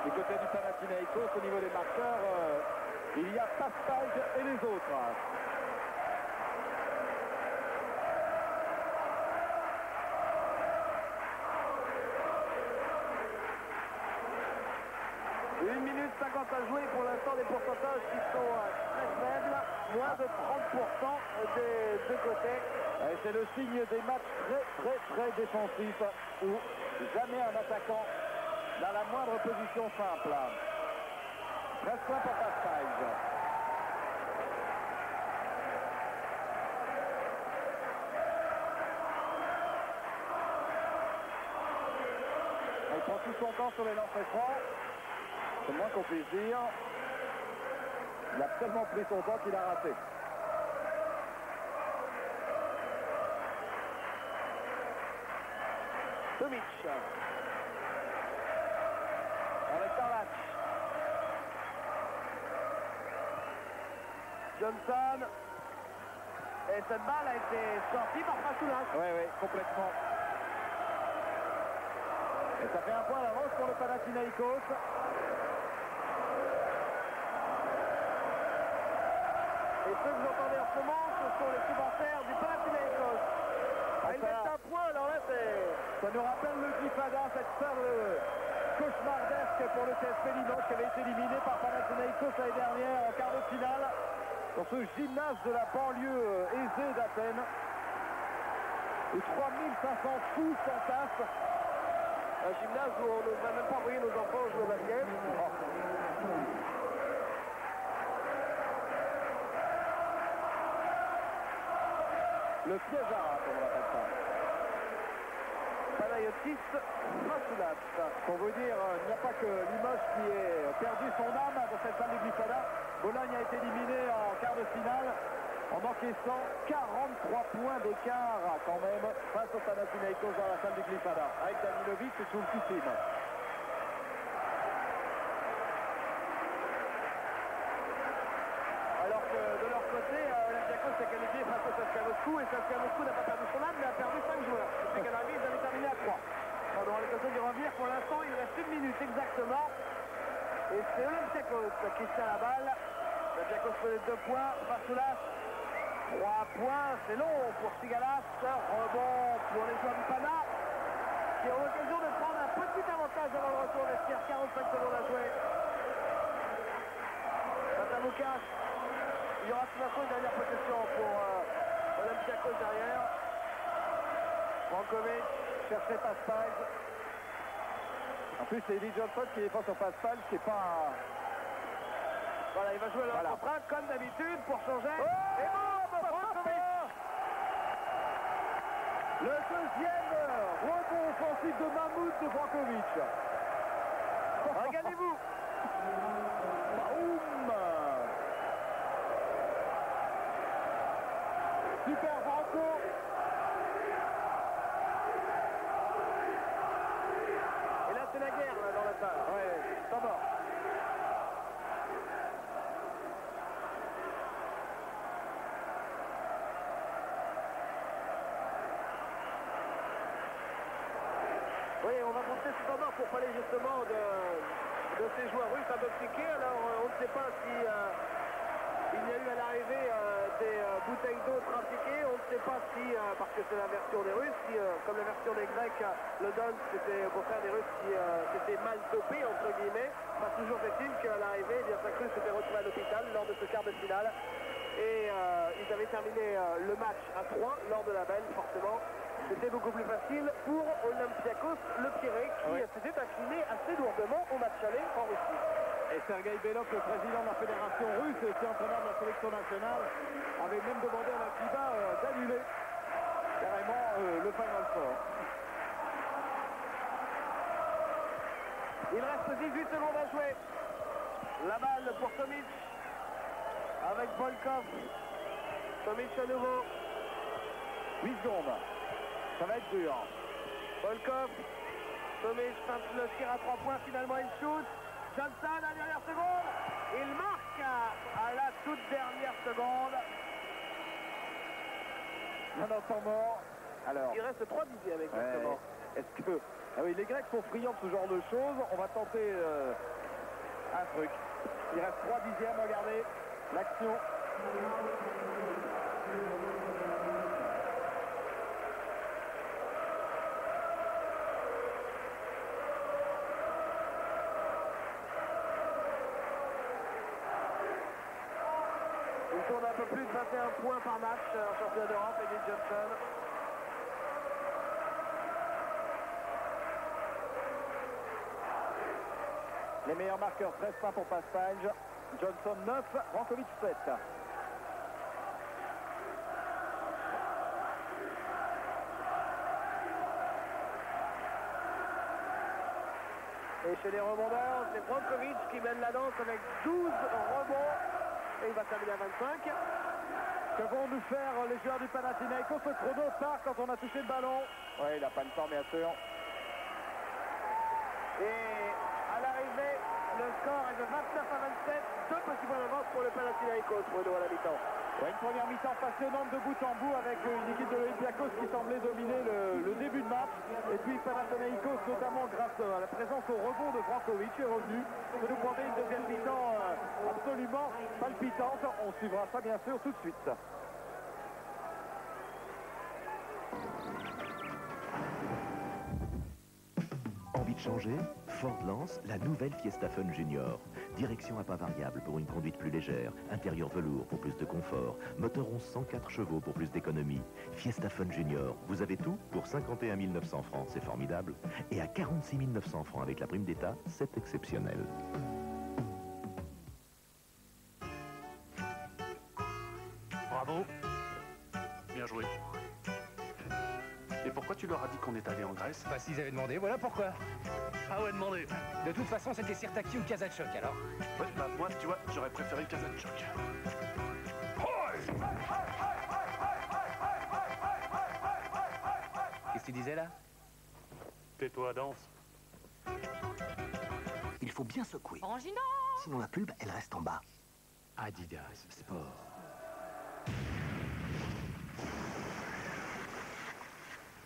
S3: Du côté du Panathinaïkos, au niveau des marqueurs, il y a Paspal et les autres.
S1: Une minute 50 à jouer pour l'instant, des pourcentages qui sont très faibles, moins de 30% des deux côtés.
S3: C'est le signe des matchs très défensifs où jamais un attaquant dans la moindre position simple. 13 points pour Paspal. Il prend tout son temps sur les lancers francs. C'est le moins qu'on puisse dire. Il a tellement pris son temps qu'il a raté.
S1: Tomic. Avec Sarlach. Johnson. Et cette balle a été sortie par Fasoulas.
S3: Oui, complètement. Et ça fait un point d'avance pour le Panathinaïkos.
S1: Et ceux que vous entendez en ce moment, ce sont les supporters du Panathinaïkos. Ils mettent un point, alors là
S3: ça nous rappelle le Gifada, cette sorte cauchemardesque pour le TSP Limoges qui avait été éliminé par Panathinaïkos l'année dernière en quart de finale dans ce gymnase de la banlieue aisée d'Athènes où 3500 fous s'entassent.
S1: Un gymnase où on ne va même pas envoyer nos enfants jouer au basket.
S2: le piège à rat, comme on appelle ça.
S1: Panayotis, Rasoulas.
S2: Pour vous dire, il n'y a pas que Limoges qui ait perdu son âme dans cette salle de Glyphada. Bologne a été éliminé en quart de finale en encaissant 43 points d'écart quand même face au Panathinaikos dans la salle du Glyphada, avec Danilovic et Soulkissime.
S1: Alors que de leur côté, Olympiakos s'est qualifié face au CSKA Moscou et CSKA Moscou n'a pas perdu son âme mais a perdu 5 joueurs. C'est qu'à l'arrivée, ils avaient terminé à 3. On aura l'occasion d'y revenir. Pour l'instant, il reste 1 minute exactement. Et c'est Olympiakos qui tient la balle. Olympiakos fait 2 points. Rasoulas, 3 points. C'est long pour Sigalas. Rebond pour les joueurs du Pana qui ont l'occasion de prendre un petit avantage avant le retour vestiaire. 45 secondes à jouer. Matamoukach. Il y aura de toute façon une dernière possession pour Olympiakos derrière. Brankovic
S2: Cherchez Paspalj. En plus, c'est Eddie Johnson qui défend sur Paspalj, c'est pas...
S1: Voilà, il va jouer le contrat comme d'habitude pour changer. Et bon, Brankovic.
S2: Le deuxième rebond offensif de Mahmoud de Brankovic.
S1: Regardez-vous.
S2: Baoum. Super Branco.
S1: Et là, c'est la guerre là, dans la salle.
S2: Ouais, c'est pas mort.
S1: Oui, on va monter cependant pour parler justement de ces joueurs russes intoxiqués. Alors, on ne sait pas si il y a eu à l'arrivée des bouteilles d'eau trafiquées. On ne sait pas si, parce que c'est la version des Russes, si, comme la version des Grecs, le Don, c'était au contraire des Russes qui s'étaient mal dopés, entre guillemets. Pas toujours fait-il qu'à l'arrivée, eh bien, Saint-Cruz s'était retrouvé à l'hôpital lors de ce quart de finale. Et ils avaient terminé le match à 3 lors de la belle, forcément. C'était beaucoup plus facile pour Olympiakos Le Pirée qui s'était incliné assez lourdement au match aller en Russie.
S2: Et Sergei Belov, le président de la fédération russe et qui est entraîneur de la sélection nationale, avait même demandé à la FIBA d'annuler carrément le Final Four.
S1: Il reste 18 secondes à jouer. La balle pour Tomic avec Volkov. Tomic à nouveau.
S2: 8 secondes. Ça va être dur.
S1: Volkov. Tomic feinte le tir à 3 points. Finalement, il shoot. Johnson à la dernière seconde. Il marque à la toute dernière seconde.
S2: Un temps mort. Alors,
S1: Il reste 3 dixièmes exactement.
S2: est-ce que... Ah oui, les Grecs sont friands de ce genre de choses. On va tenter un truc. Il reste 3 dixièmes, regardez. L'action.
S1: Il tourne un peu plus de 21 points par match en championnat d'Europe, Eddie Johnson.
S2: Les meilleurs marqueurs, 13 points pour Paspalj. Johnson 9, Brankovic 7.
S1: Et chez les rebondeurs, c'est Brankovic qui mène la danse avec 12 rebonds. Et il va terminer à 25.
S2: Que vont nous faire les joueurs du Panathinaikos? Le chrono part quand on a touché le ballon. Oui, il n'a pas le temps, bien sûr.
S1: Et à l'arrivée, le score est de 29 à 27. 2 petits points d'avance pour le Panathinaikos, Bruno, à la mi-temps.
S2: Ouais, une première mi-temps passionnante de bout en bout avec une équipe de l'Olympiakos qui semblait dominer le début de match. Et puis Panathinaikos, notamment grâce à la présence au rebond de Brankovic, est revenu. Ça nous promet une deuxième mi-temps absolument palpitante. On suivra ça bien sûr tout de suite.
S4: Envie de changer? Ford lance la nouvelle Fiesta Fun Junior. Direction à pas variable pour une conduite plus légère, intérieur velours pour plus de confort, moteur 11 104 chevaux pour plus d'économie. Fiesta Fun Junior, vous avez tout pour 51 900 francs, c'est formidable. Et à 46 900 francs avec la prime d'État, c'est exceptionnel.
S5: Bravo. Bien joué. pourquoi tu leur as dit qu'on est allé en Grèce?
S6: Bah s'ils avaient demandé, voilà pourquoi.
S5: Ah ouais, demandé.
S6: De toute façon, c'était Sirtaki ou Kazachok, alors.
S5: Ouais, bah moi, tu vois, j'aurais préféré Kazachok.
S6: Qu'est-ce que tu disais là?
S5: Tais-toi, danse.
S7: Il faut bien secouer.
S8: Orangina!
S7: Sinon la pulpe, elle reste en bas.
S6: Adidas Sport.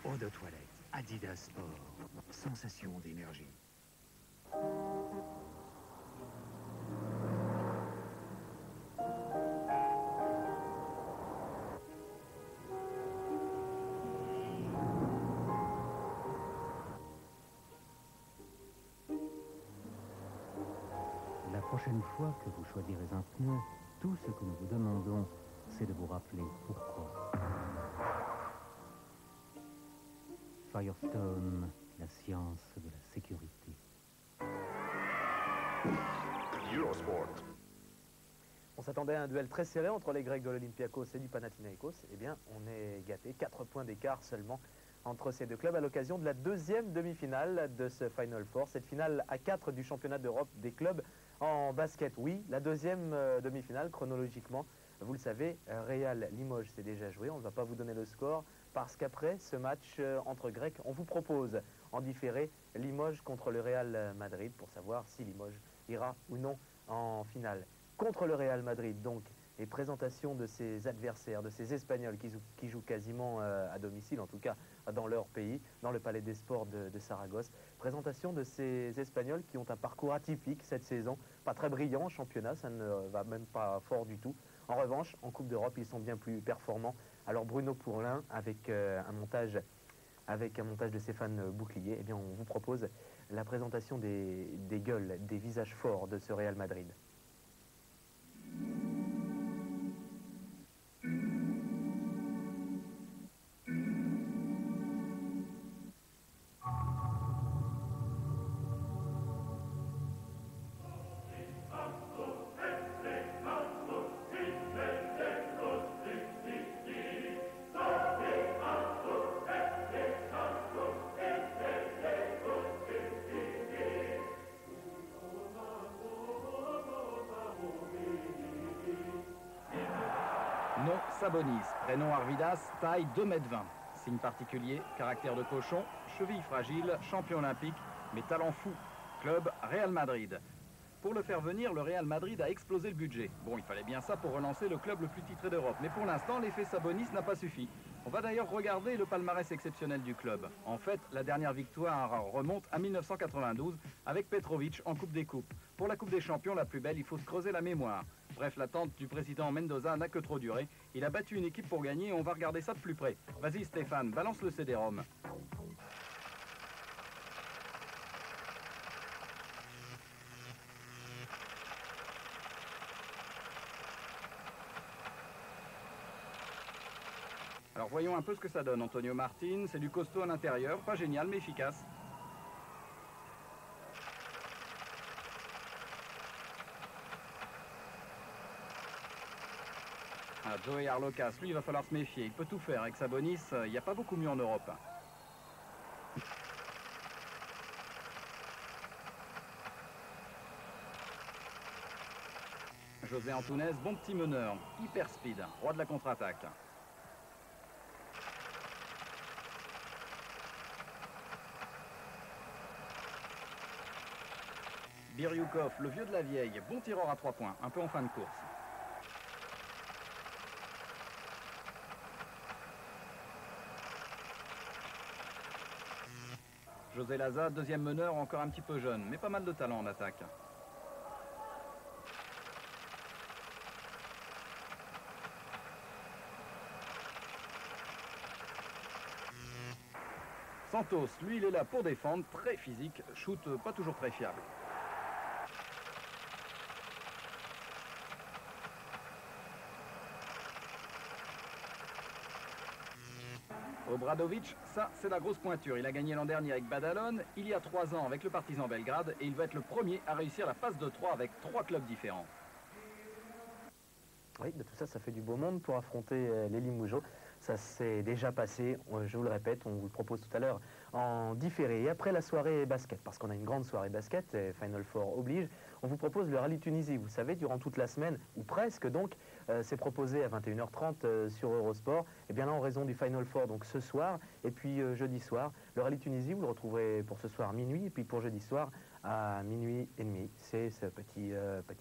S6: Eau de toilette, Adidas Sport. Sensation d'énergie.
S9: La prochaine fois que vous choisirez un pneu, tout ce que nous vous demandons, c'est de vous rappeler pourquoi. Firestone, la science de la sécurité.
S10: Eurosport.
S11: On s'attendait à un duel très serré entre les Grecs de l'Olympiakos et du Panathinaikos. Eh bien, on est gâté. 4 points d'écart seulement entre ces deux clubs à l'occasion de la deuxième demi-finale de ce Final Four. Cette finale à 4 du championnat d'Europe des clubs en basket. Oui, la deuxième demi-finale chronologiquement. Vous le savez, Real Limoges s'est déjà joué. On ne va pas vous donner le score parce qu'après ce match entre Grecs, on vous propose en différé Limoges contre le Real Madrid pour savoir si Limoges ira ou non en finale. Contre le Real Madrid, donc, les présentations de ces adversaires, de ces Espagnols qui jouent quasiment à domicile, en tout cas dans leur pays, dans le Palais des Sports de Saragosse. Présentation de ces Espagnols qui ont un parcours atypique cette saison, pas très brillant en championnat, ça ne va même pas fort du tout. En revanche, en Coupe d'Europe, ils sont bien plus performants. Alors Bruno Pourlin, avec un montage de Stéphane Bouclier, eh bien, on vous propose la présentation des gueules, des visages forts de ce Real Madrid.
S12: Nom Sabonis, prénom Arvidas, taille 2,20 m. Signe particulier, caractère de cochon, cheville fragile, champion olympique, mais talent fou. Club Real Madrid. Pour le faire venir, le Real Madrid a explosé le budget. Bon, il fallait bien ça pour relancer le club le plus titré d'Europe. Mais pour l'instant, l'effet Sabonis n'a pas suffi. On va d'ailleurs regarder le palmarès exceptionnel du club. En fait, la dernière victoire remonte à 1992 avec Petrovic en Coupe des Coupes. Pour la Coupe des Champions, la plus belle, il faut se creuser la mémoire. Bref, l'attente du président Mendoza n'a que trop duré. Il a battu une équipe pour gagner et on va regarder ça de plus près. Vas-y Stéphane, balance le CD-ROM. Alors voyons un peu ce que ça donne. Antonio Martin, c'est du costaud à l'intérieur, pas génial mais efficace. Ah, Joey Arlokas, lui il va falloir se méfier, il peut tout faire. Avec Sabonis, il n'y a pas beaucoup mieux en Europe. José Antunes, bon petit meneur, hyper speed, roi de la contre-attaque. Biryukov, le vieux de la vieille, bon tireur à 3 points, un peu en fin de course. José Laza, deuxième meneur, encore un petit peu jeune, mais pas mal de talent en attaque. Santos, lui, il est là pour défendre, très physique, shoot pas toujours très fiable. Obradovic, ça c'est la grosse pointure. Il a gagné l'an dernier avec Badalone, il y a 3 ans avec le Partizan Belgrade et il va être le premier à réussir la passe de 3 avec 3 clubs différents.
S11: Oui, de tout ça, ça fait du beau monde pour affronter les Limougeaux. Ça s'est déjà passé, je vous le répète, on vous le propose tout à l'heure en différé. Et après la soirée basket, parce qu'on a une grande soirée basket, et Final Four oblige, on vous propose le Rallye Tunisie. Vous savez, durant toute la semaine, ou presque donc, c'est proposé à 21h30 sur Eurosport. Et bien là, en raison du Final Four, donc ce soir, et puis jeudi soir, le Rallye Tunisie, vous le retrouverez pour ce soir minuit, et puis pour jeudi soir à minuit et demi. C'est ce petit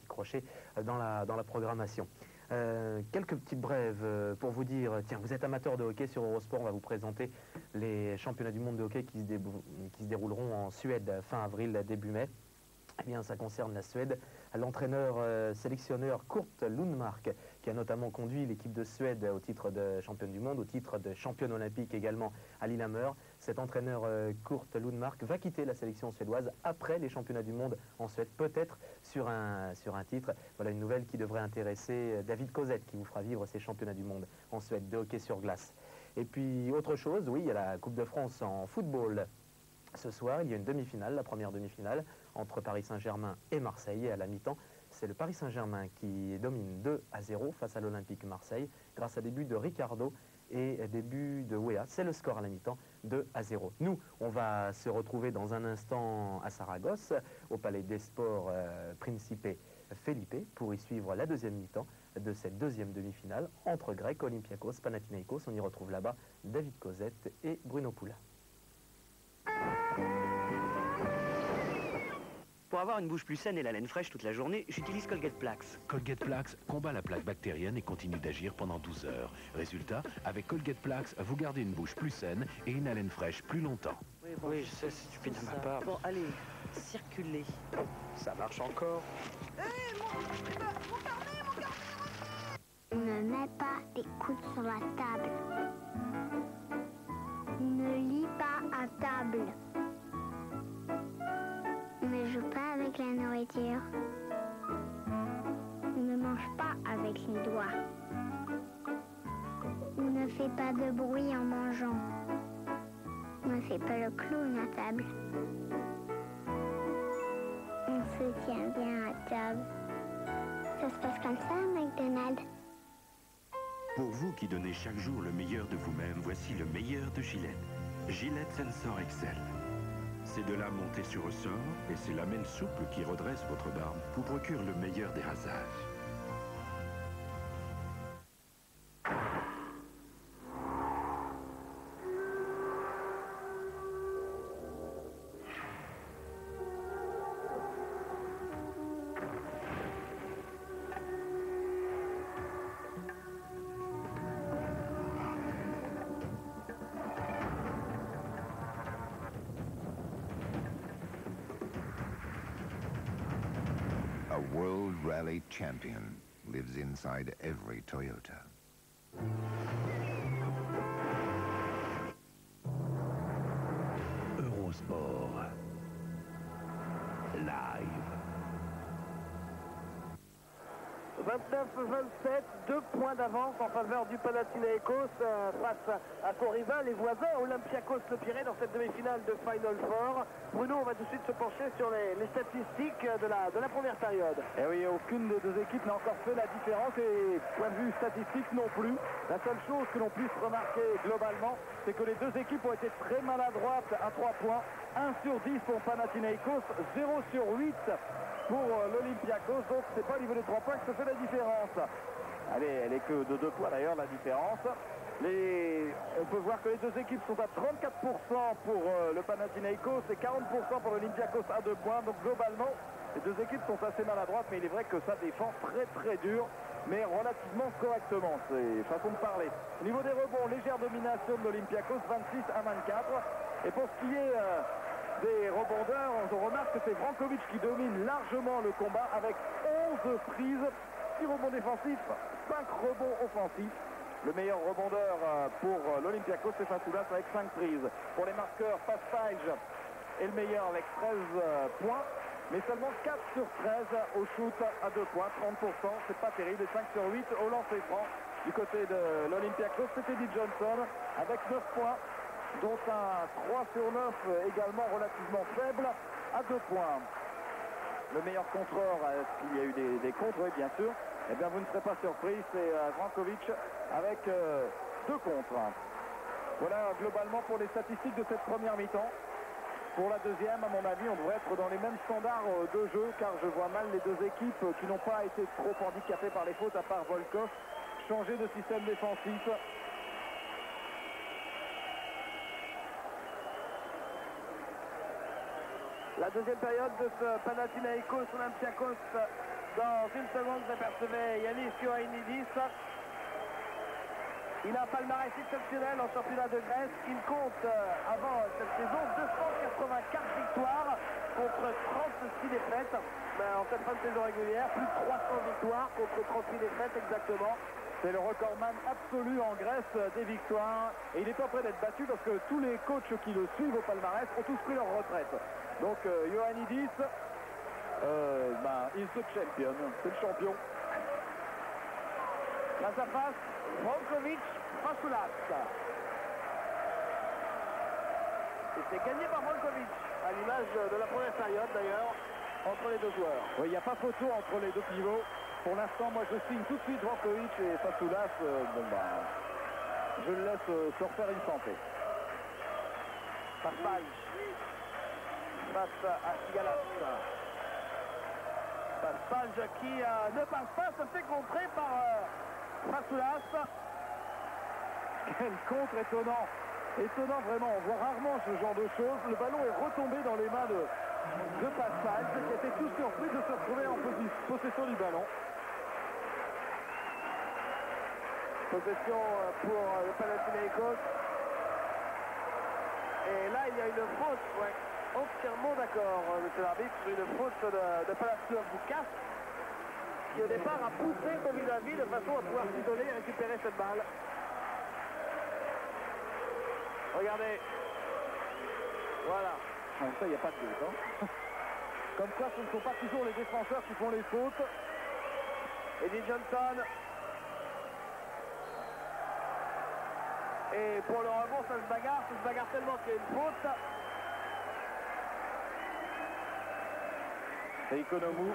S11: crochet dans la programmation. Quelques petites brèves pour vous dire, tiens, vous êtes amateur de hockey, sur Eurosport, on va vous présenter les championnats du monde de hockey qui se dérouleront en Suède fin avril, début mai. Eh bien, ça concerne la Suède. L'entraîneur sélectionneur Kurt Lundmark, qui a notamment conduit l'équipe de Suède au titre de championne du monde, au titre de championne olympique également à Lillehammer. Cet entraîneur Kurt Lundmark va quitter la sélection suédoise après les championnats du monde en Suède, peut-être sur un titre. Voilà une nouvelle qui devrait intéresser David Cosette, qui vous fera vivre ces championnats du monde en Suède de hockey sur glace. Et puis autre chose, oui, il y a la Coupe de France en football. Ce soir, il y a une demi-finale, la première demi-finale, entre Paris Saint-Germain et Marseille. Et à la mi-temps, c'est le Paris Saint-Germain qui domine 2-0 face à l'Olympique Marseille, grâce à des buts de Ricardo et des buts de Weah. C'est le score à la mi-temps, 2-0. Nous, on va se retrouver dans un instant à Saragosse, au Palais des Sports Principe Felipe, pour y suivre la deuxième mi-temps de cette deuxième demi-finale entre Grec, Olympiakos, Panathinaikos. On y retrouve là-bas David Cosette et Bruno Poula.
S8: Pour avoir une bouche plus saine et la laine fraîche toute la journée, j'utilise Colgate Plax.
S4: Colgate Plax combat la plaque bactérienne et continue d'agir pendant 12 heures. Résultat, avec Colgate Plax, vous gardez une bouche plus saine et une haleine fraîche plus longtemps.
S8: Oui, je sais, c'est stupide de ma part.
S13: Bon, allez, circulez.
S8: Ça marche encore.
S14: On ne met pas des coudes sur la table. On ne lit pas à table. On ne joue pas avec la nourriture. On ne mange pas avec les doigts. On ne fait pas de bruit en mangeant. On ne fait pas le clown à table. On se tient bien à table. Ça se passe comme ça à McDonald's.
S15: Pour vous qui donnez chaque jour le meilleur de vous-même, voici le meilleur de Gillette. Gillette Sensor Excel. C'est de la montée sur ressort et c'est la lamelle souple qui redresse votre barbe vous procure le meilleur des rasages.
S16: A World Rally champion lives inside every Toyota.
S4: Eurosport. Live.
S1: 29-27, 2 points d'avance en faveur du Panathinaikos face à son rival, les voisins Olympiakos Le Pirée dans cette demi-finale de Final Four. Bruno, on va tout de suite se pencher sur les statistiques de la première période.
S2: Et oui, aucune des deux équipes n'a encore fait la différence et point de vue statistique non plus. La seule chose que l'on puisse remarquer globalement, c'est que les deux équipes ont été très maladroites à 3 points. 1 sur 10 pour Panathinaikos, 0 sur 8 pour l'Olympiakos, donc c'est pas au niveau des 3 points que se fait la différence. Allez, elle est que de 2 points d'ailleurs la différence. On peut voir que les deux équipes sont à 34% pour le Panathinaikos et 40% pour l'Olympiakos à 2 points. Donc globalement, les deux équipes sont assez maladroites, mais il est vrai que ça défend très dur, mais relativement correctement. C'est façon de parler. Au niveau des rebonds, légère domination de l'Olympiakos, 26-24. Et pour ce qui est des rebondeurs, on remarque que c'est Vrankovic qui domine largement le combat avec 11 prises, 6 rebonds défensifs, 5 rebonds offensifs. Le meilleur rebondeur pour l'Olympiakos, c'est Fasoulas avec 5 prises. Pour les marqueurs, Pastaic est le meilleur avec 13 points, mais seulement 4 sur 13 au shoot à 2 points, 30%, c'est pas terrible, et 5 sur 8 au lancer franc. Du côté de l'Olympiakos, c'était Eddie Johnson avec 9 points, dont un 3 sur 9 également relativement faible à 2 points. Le meilleur contreur, est-ce qu'il y a eu des contres? Oui, bien sûr. Eh bien, vous ne serez pas surpris, c'est Vrankovic avec 2 contre. Voilà globalement pour les statistiques de cette première mi-temps. Pour la deuxième, à mon avis, on devrait être dans les mêmes standards de jeu, car je vois mal les deux équipes qui n'ont pas été trop handicapées par les fautes, à part Volkov, changer de système défensif.
S1: La deuxième période de ce Panathinaikos Olympiakos. Dans une seconde, s'apercevait Yanis Ioannidis. Il a un palmarès exceptionnel en championnat de Grèce. Il compte, avant cette saison, 284 victoires contre 36 défaites. En cette fin de saison régulière, plus de 300 victoires contre 36 défaites exactement.
S2: C'est le recordman absolu en Grèce des victoires. Et il est pas prêt d'être battu parce que tous les coachs qui le suivent au palmarès ont tous pris leur retraite. Donc Ioannidis, il se champion, c'est le champion.
S1: Face à face, Brankovic, Fasoulas. Et c'est gagné par Brankovic, à l'image de la première période d'ailleurs, entre les deux joueurs.
S2: Oui, il n'y a pas photo entre les deux pivots. Pour l'instant, moi je signe tout de suite Brankovic et Fasoulas. Je le laisse se refaire une santé.
S1: Paspalj face à Sigalas. Paspalj qui ne passe pas, se fait contrer par Fasoulas.
S2: Quel contre étonnant. Étonnant vraiment, on voit rarement ce genre de choses. Le ballon est retombé dans les mains de Paspalj, qui était tout surpris de se retrouver en possession du ballon.
S1: Possession pour le Panathinaikos. Et là, il y a une faute, ouais. Entièrement d'accord, monsieur l'arbitre, une faute de Panathinaikos qui au départ a poussé Kovidavi de façon à pouvoir s'isoler et récupérer cette balle. Regardez. Voilà.
S2: Bon, ça, il n'y a pas de doute. Hein. Comme quoi, ce ne sont pas toujours les défenseurs qui font les fautes.
S1: Eddie Johnson. Et pour le rebond, ça se bagarre tellement qu'il y a une faute.
S2: Et Economou.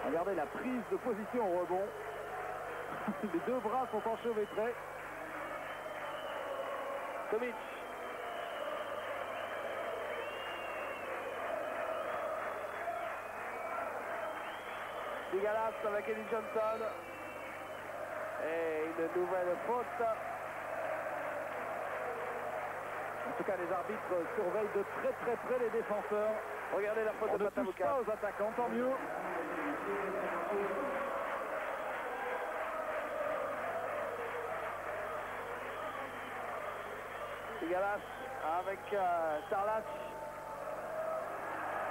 S2: Regardez la prise de position au rebond. Les deux bras sont enchevêtrés.
S1: Tomic. Sigalas avec Eddie Johnson. Et une nouvelle faute.
S2: En tout cas, les arbitres surveillent de très près les défenseurs.
S1: Regardez la faute de Patavukas.
S2: Pas aux attaquants, tant mieux.
S1: Sigalas avec Sarlas.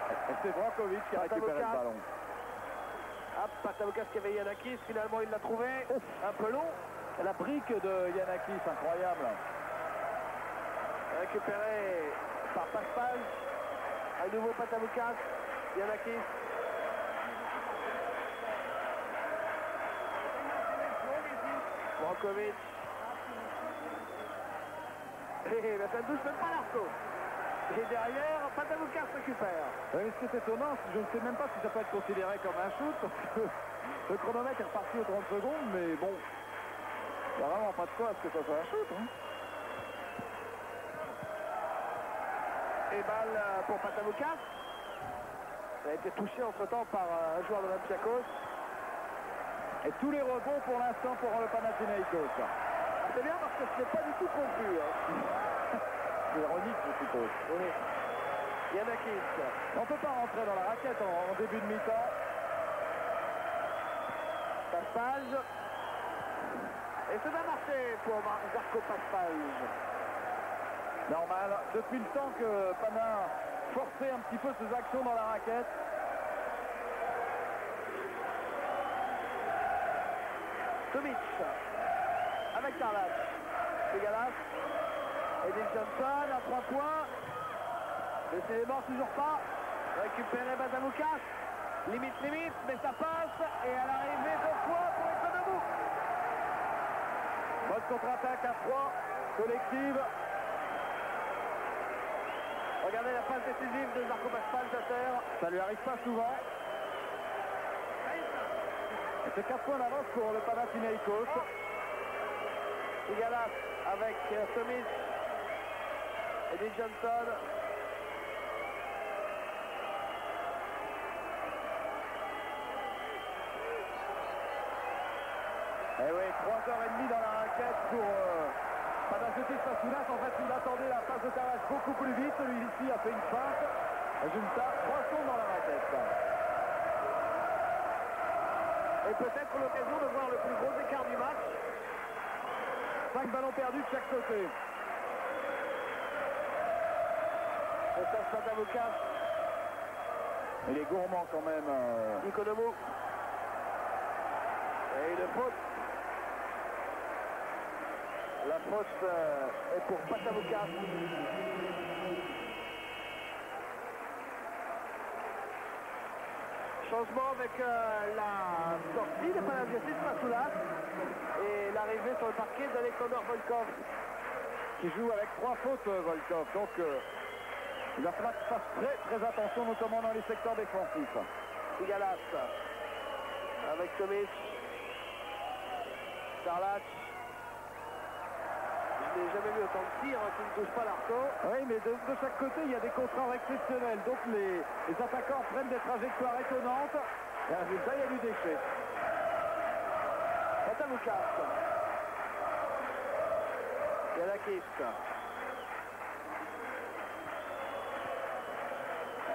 S2: Et c'est Brankovic qui a récupéré le ballon.
S1: Hop, Patavukas qui avait Yanakis, finalement il l'a trouvé. Un peu long.
S2: La brique de Yanakis, incroyable.
S1: Récupéré par Paspalj. À nouveau Patavukas. Yanakis. Brankovic. Et la peine douce, même pas l'arceau. Et derrière, Patavukas récupère.
S2: Oui, ce qui est étonnant, je ne sais même pas si ça peut être considéré comme un shoot, parce que le chronomètre est reparti aux 30 secondes, mais bon, il n'y a vraiment pas de quoi à ce que ça soit un shoot. Hein.
S1: Et balle pour Patavukas. Ça a été touché entre-temps par un joueur de l'Olympiakos.
S2: Et tous les rebonds pour l'instant pour le Panathinaikos.
S1: C'est bien parce que ce n'est pas du tout confus. Hein.
S2: C'est ironique, je suppose.
S1: Oui. Yanakis.
S2: On ne peut pas rentrer dans la raquette en début de mi-temps.
S1: Paspalj. Et c'est un marché pour Zarko Paspalj.
S2: Normal. Depuis le temps que Pana forçait un petit peu ses actions dans la raquette.
S1: Tomic. Avec Sarlas. Sigalas. Eddie Johnson à 3 points. Décidément toujours pas. Récupéré Patavukas. Limite, mais ça passe. Et à l'arrivée, 2 points pour Economou.
S2: Bonne contre-attaque à 3. Collective.
S1: Regardez la passe décisive de Zarko Paspalj à terre.
S2: Ça lui arrive pas souvent. C'est 4 points d'avance pour le Panathinaikos.
S1: Sigalas avec Tomic et Dick Johnson.
S2: Eh oui, 3h30 dans la raquette pour Panagiotis Fasoulas. En fait, il attendait la passe de Tarras beaucoup plus vite. Celui-ci a fait une feinte. Résultat, 3 secondes dans la raquette.
S1: Et peut-être l'occasion de voir le plus gros écart du match.
S2: 5 ballons perdus de chaque côté.
S1: Et ça, Patavoukas.
S2: Il est gourmand quand même.
S1: Economou. Et une faute. La faute est pour Patavoukas. Changement avec la sortie de Panagiotis Fasoulas et l'arrivée sur le parquet d'Alexander Volkov.
S2: Qui joue avec 3 fautes, Volkov. Donc, il va falloir qu'il fasse très attention, notamment dans les secteurs défensifs.
S1: Sigalas avec Tomic. Sarlac. Je n'ai jamais vu autant de tirs qui ne touchent pas l'arceau.
S2: Oui, mais de chaque côté, il y a des contrats exceptionnels. Donc les attaquants prennent des trajectoires étonnantes. Et résultat, il y a du déchet.
S1: Patavoukas. Giannakis.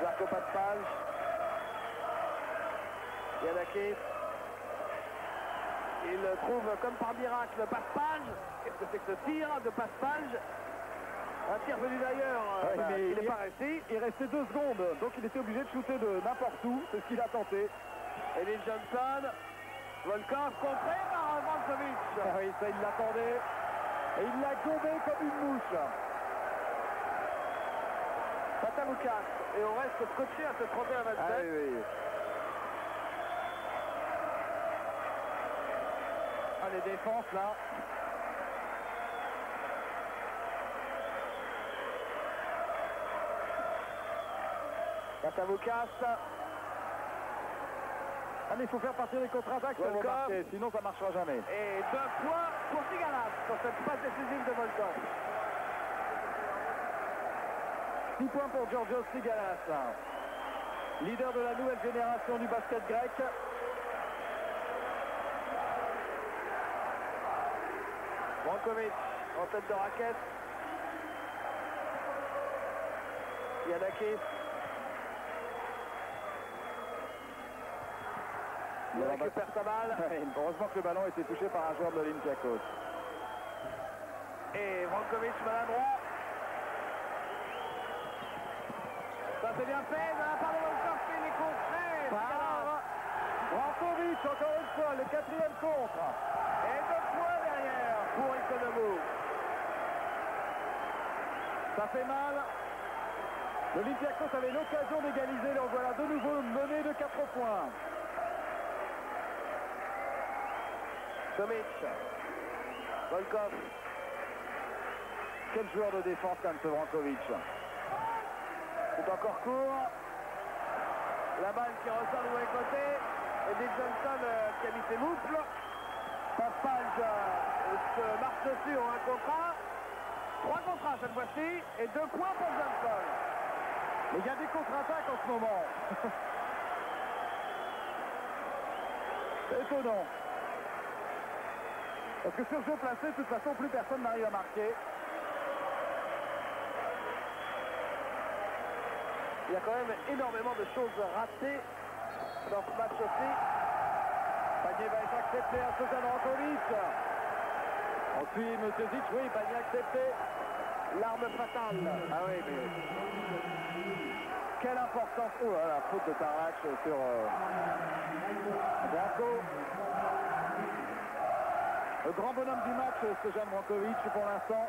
S1: Zarko Paspalj. Giannakis. Il trouve comme par miracle Paspalj. Qu'est-ce que c'est que ce tir de Paspalj? Un tir venu d'ailleurs,
S2: mais
S1: il n'est pas resté.
S2: Il restait 2 secondes, donc il était obligé de shooter de n'importe où. C'est ce qu'il a tenté.
S1: Elie Johnson. Volkov contré par Vankovic.
S2: Ah oui, ça il l'attendait. Et il l'a gobé comme une mouche.
S1: Patavoukas. Et on reste scotché à ce 31-27.
S2: Ah oui. Ah, les défenses là.
S1: Patavoukas.
S2: Ah, mais il faut faire partir les contre-attaques sur vos marqués, sinon ça ne marchera jamais.
S1: Et 2 points pour Sigalas sur cette passe décisive de Volkov.
S2: 6 points pour Georgios Sigalas, leader de la nouvelle génération du basket grec.
S1: Brankovic en tête de raquette. Giannakis. Il récupère sa balle.
S2: Heureusement que le ballon a été touché par un joueur de l'Olympiakos.
S1: Et Brankovic maladroit. Ça c'est bien fait de la part de Volkov, mais il est contré par
S2: Brankovic, encore une fois, le 4e contre.
S1: Et 2 points derrière pour Economou.
S2: Ça fait mal. L'Olympiakos avait l'occasion d'égaliser, donc voilà de nouveau une menée de 4 points.
S1: Tomic. Volkov.
S2: Quel joueur de défense quand même ce Brankovic.
S1: C'est encore court. La balle qui ressort du mauvais côté. Et Dick Johnson qui a mis ses moufles. Paspalj se marche dessus en un contrat. 3 contrats cette fois-ci. Et 2 points pour Johnson.
S2: Mais il y a des contre-attaques en ce moment. C'est étonnant. Parce que sur jeu placé, de toute façon, plus personne n'arrive à marquer.
S1: Il y a quand même énormément de choses ratées dans ce match aussi.
S2: Panier va être accepté à Suzanne Brankovic. On suit M. Zic, oui, panier accepté.
S1: L'arme fatale.
S2: Ah oui, mais... Quelle importance. Oh là, la faute de Tarlac sur Branco. Le grand bonhomme du match, Suzanne Brankovic, pour l'instant.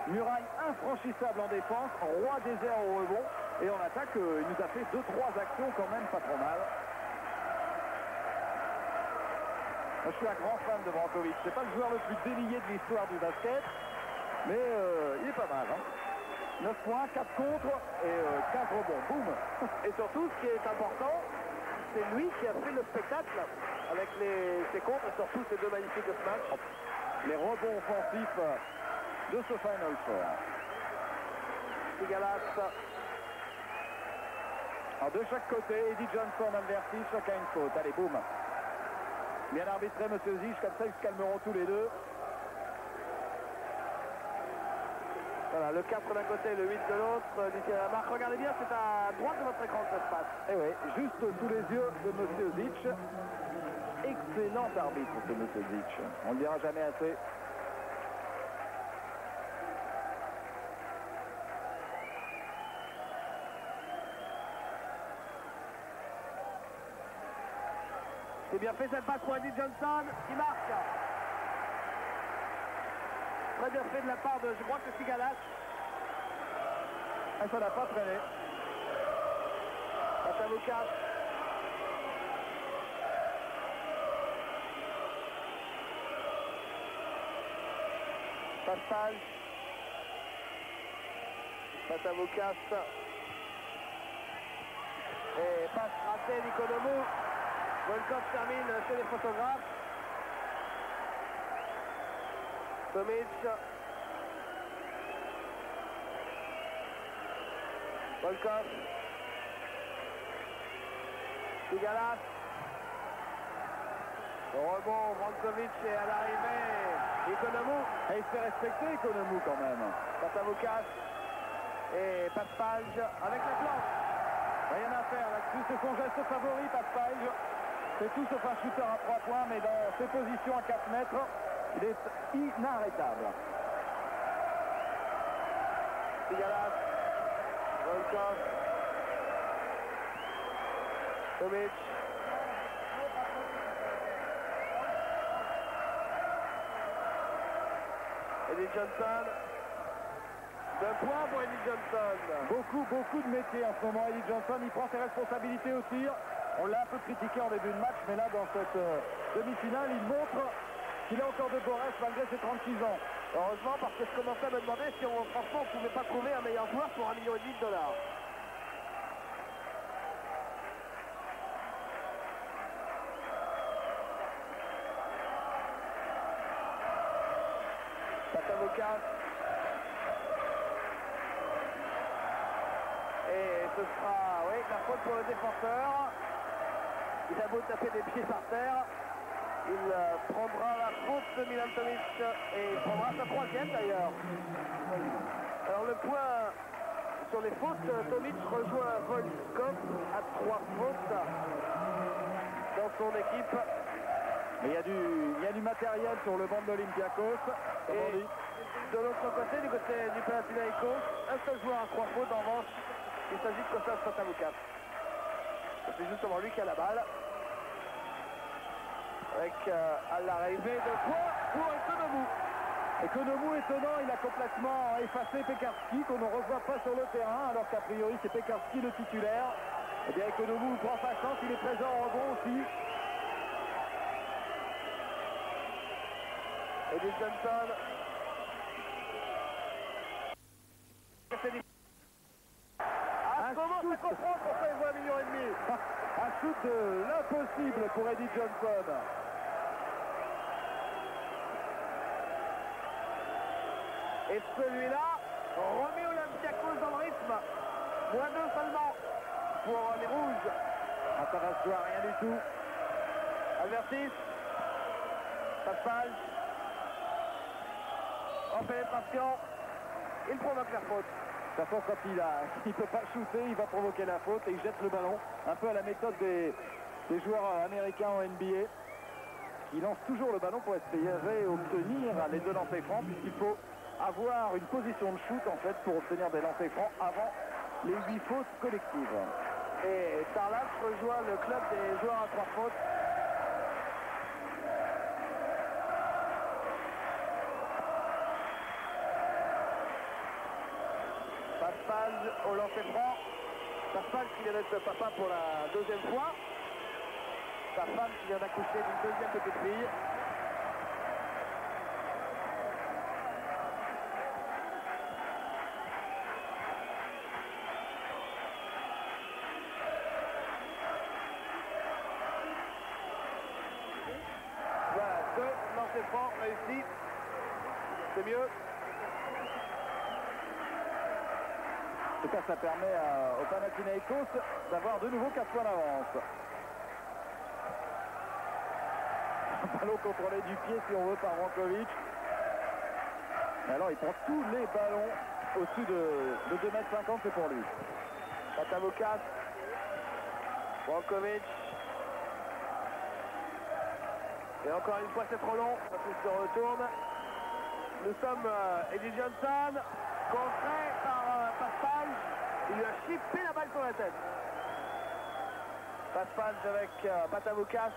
S2: Muraille infranchissable en défense, roi des airs au rebond. Et en attaque, il nous a fait 2-3 actions quand même pas trop mal. Moi, je suis un grand fan de Brankovic. C'est pas le joueur le plus délié de l'histoire du basket, mais il est pas mal. 9 points, 4 contre et 15 rebonds. Boum.
S1: Et surtout, ce qui est important, c'est lui qui a fait le spectacle avec ses contres et surtout ces deux magnifiques de ce match.
S2: Les rebonds offensifs de ce Final Four.
S1: Sigalas.
S2: Alors de chaque côté, Eddie Johnson averti, chacun une faute. Allez, boum. Bien arbitré, monsieur Zich, comme ça ils se calmeront tous les deux.
S1: Voilà, le 4 d'un côté, le 8 de l'autre. D'ici à la marque, regardez bien, c'est à droite de votre écran que ça se passe.
S2: Eh oui, juste sous les yeux de monsieur Zich. Excellent arbitre, ce monsieur Zich. On ne le dira jamais assez.
S1: C'est bien fait cette passe pour Eddie Johnson qui marque. Très bien fait de la part de, je crois que c'est Sigalas.
S2: Et ça n'a pas traîné.
S1: Patavoukas. Passage. Patavoukas. Et passe ratée d'Ikonomou. Volkov termine chez les photographes. Tomic. Volkov. Sigalas. Au rebond, Brankovic et à l'arrivée, Ikonomou.
S2: Et il se fait respecter, Ikonomou, quand même.
S1: Patavoukas et Paspalj avec la planche.
S2: Rien à faire là-dessus, c'est son geste favori, Paspalj. C'est tout sauf un shooter à 3 points, mais dans ses positions à 4 mètres, il est inarrêtable.
S1: Sigalas, Volkov, Tomic. Eddie Johnson. 2 points pour Eddie Johnson.
S2: Beaucoup de métiers en ce moment. Eddie Johnson, il prend ses responsabilités au tir. On l'a un peu critiqué en début de match, mais là, dans cette demi-finale, il montre qu'il a encore de beaux restes malgré ses 36 ans.
S1: Heureusement, parce que je commençais à me demander si franchement, on ne pouvait pas trouver un meilleur joueur pour 1,5 million de dollars. Patavoukas. Et ce sera, oui, la faute pour le défenseur. Il a beau taper des pieds par terre. Il prendra la faute de Milan Tomic et il prendra sa 3e d'ailleurs. Alors le point sur les fautes, Tomic rejoint Volkov à 3 fautes dans son équipe.
S2: Mais il y a du matériel sur le banc de l'Olympiakos.
S1: Et de l'autre côté, du côté du Panathinaikos, un seul joueur à 3 fautes. En revanche, il s'agit de Kostas Patavoukas. C'est justement lui qui a la balle. Avec à l'arrivée de points pour Ikonomou.
S2: Ikonomou étonnant, il a complètement effacé Pekarski qu'on ne revoit pas sur le terrain, alors qu'a priori c'est Pekarski le titulaire. Eh bien Ikonomou prend sa chance, il est présent en rebond aussi.
S1: Eddie Johnson. Comment ça comprend pourquoi il voit 1,5 million.
S2: Un shoot de l'impossible pour Eddie Johnson.
S1: Et celui-là remet Olympiakos dans le rythme. -2 seulement pour les rouges.
S2: International, rien du tout.
S1: Alvertis. Paspalj. En pénétration. Il provoque la faute.
S2: De toute façon, quand il ne peut pas shooter, il va provoquer la faute et il jette le ballon. Un peu à la méthode des joueurs américains en NBA. Ils lancent toujours le ballon pour espérer obtenir les 2 lancers francs, puisqu'il faut avoir une position de shoot en fait pour obtenir des lancers francs avant les 8 fautes collectives.
S1: Et Tarlas rejoint le club des joueurs à 3 fautes. Paspalj au lancer franc. Paspalj qui vient d'être papa pour la 2e fois. Sa femme qui vient d'accoucher d'une 2e petite fille. franc réussi. C'est mieux.
S2: En tout cas, ça permet au Panathinaikos d'avoir de nouveau 4 points d'avance. Un ballon contrôlé du pied, si on veut, par Vrankovic. Mais alors, il prend tous les ballons au-dessus de 2,50 m, c'est pour lui.
S1: Patavoukas. Vrankovic. Et encore une fois, c'est trop long. Parce qu'il se retourne. Nous sommes Eddie Johnson, contré par Paspal. Il lui a chippé la balle sur la tête. Paspal avec Patavoukas.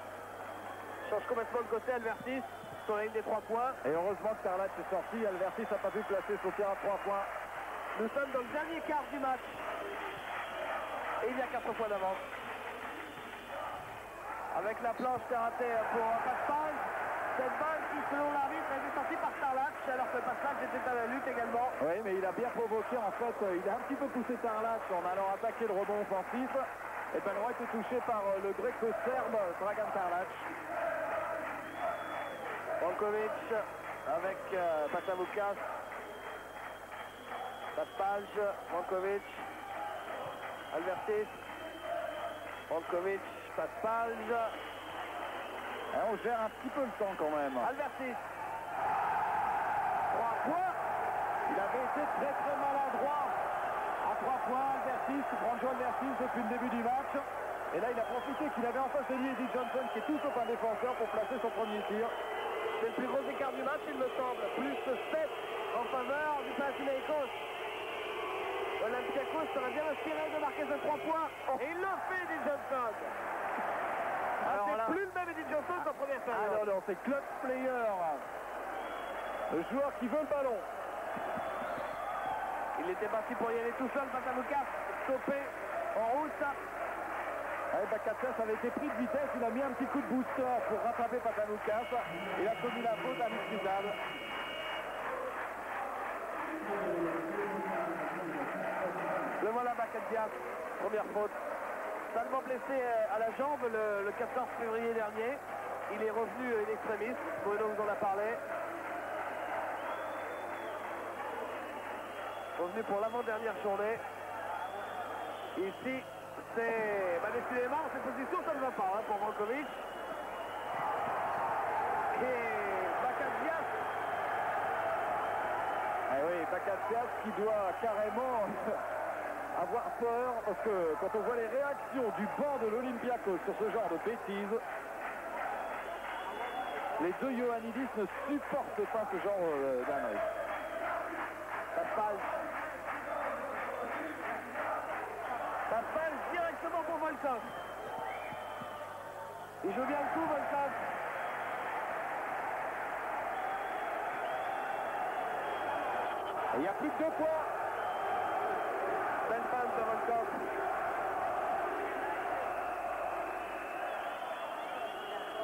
S1: Change complètement de côté, Alvertis sur la ligne des 3 points.
S2: Et heureusement que Tarlac est sorti. Alvertis n'a pas pu placer son tir à 3 points.
S1: Nous sommes dans le dernier quart du match. Et il y a 4 points d'avance. Avec la planche terre-à pour Paspal. Cette balle qui, selon l'arbitre, a été sortie par Tarlac, alors que Paspal était à la lutte également.
S2: Oui, mais il a bien provoqué, en fait, il a un petit peu poussé Tarlac en allant attaquer le rebond offensif. Et le ballon a été touché par le gréco-serbe Dragan Tarlac.
S1: Vrankovic avec Patavoukas. Paspal, Vrankovic. Alvertis. Vrankovic, Paspal.
S2: On gère un petit peu le temps quand même.
S1: Alvertis. 3 points.
S2: Il avait été très très maladroit. À 3 points, Alvertis, Franjo Alvertis depuis le début du match. Et là, il a profité qu'il avait en face de lui Eddie Johnson, qui est tout sauf un défenseur, pour placer son premier tir.
S1: C'est le plus gros écart du match, il me semble. Plus 7 en faveur du Panathinaikos. Olympiakos serait bien inspiré de marquer ce 3 points. Et il le fait, Eddie Johnson. C'est plus le même Eddie Johnson qu'en première période.
S2: Ah non, c'est clutch player. Le joueur qui veut le ballon.
S1: Il était parti pour y aller tout seul, Patavoukas, stoppé en route.
S2: Bakatsias avait été pris de vitesse, il a mis un petit coup de booster pour rattraper Patavoukas. Il a commis la faute à Mistridal.
S1: Le voilà Bakatsias, première faute. Salement blessé à la jambe le 14 février dernier. Il est revenu in extremis, Bruno vous en a parlé. Revenu pour l'avant-dernière journée. Ici, c'est... décidément, cette position, ça ne va pas pour Vrankovic. Et Bakatsias.
S2: Oui, Bakatsias qui doit carrément avoir peur, parce que quand on voit les réactions du banc de l'Olympiakos sur ce genre de bêtises, les deux Ioannidis ne supportent pas ce genre d'ânerie.
S1: Paspal directement pour Volkov. Il joue bien le coup, Volkov.
S2: Et il y a plus de 2 points.
S1: Belle passe de Volkov.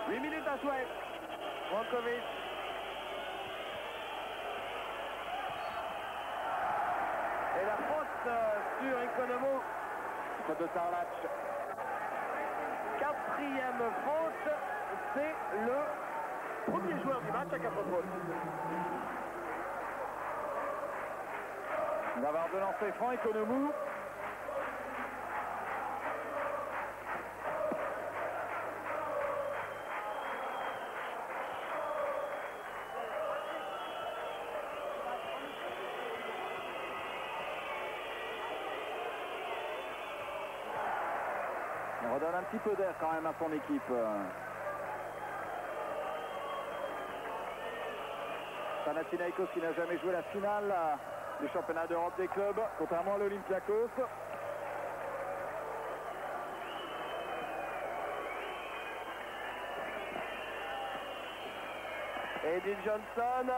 S1: Huit minutes à jouer. Vrankovic. Et la faute sur Economou.
S2: Faute de Tarlac.
S1: 4e faute. C'est le premier joueur du match à 4 fautes.
S2: Il va avoir de lancer franc, Economou. Il redonne un petit peu d'air quand même à son équipe. Panathinaikos qui n'a jamais joué la finale du championnat d'Europe des clubs, contrairement à l'Olympiakos.
S1: Eddie Johnson,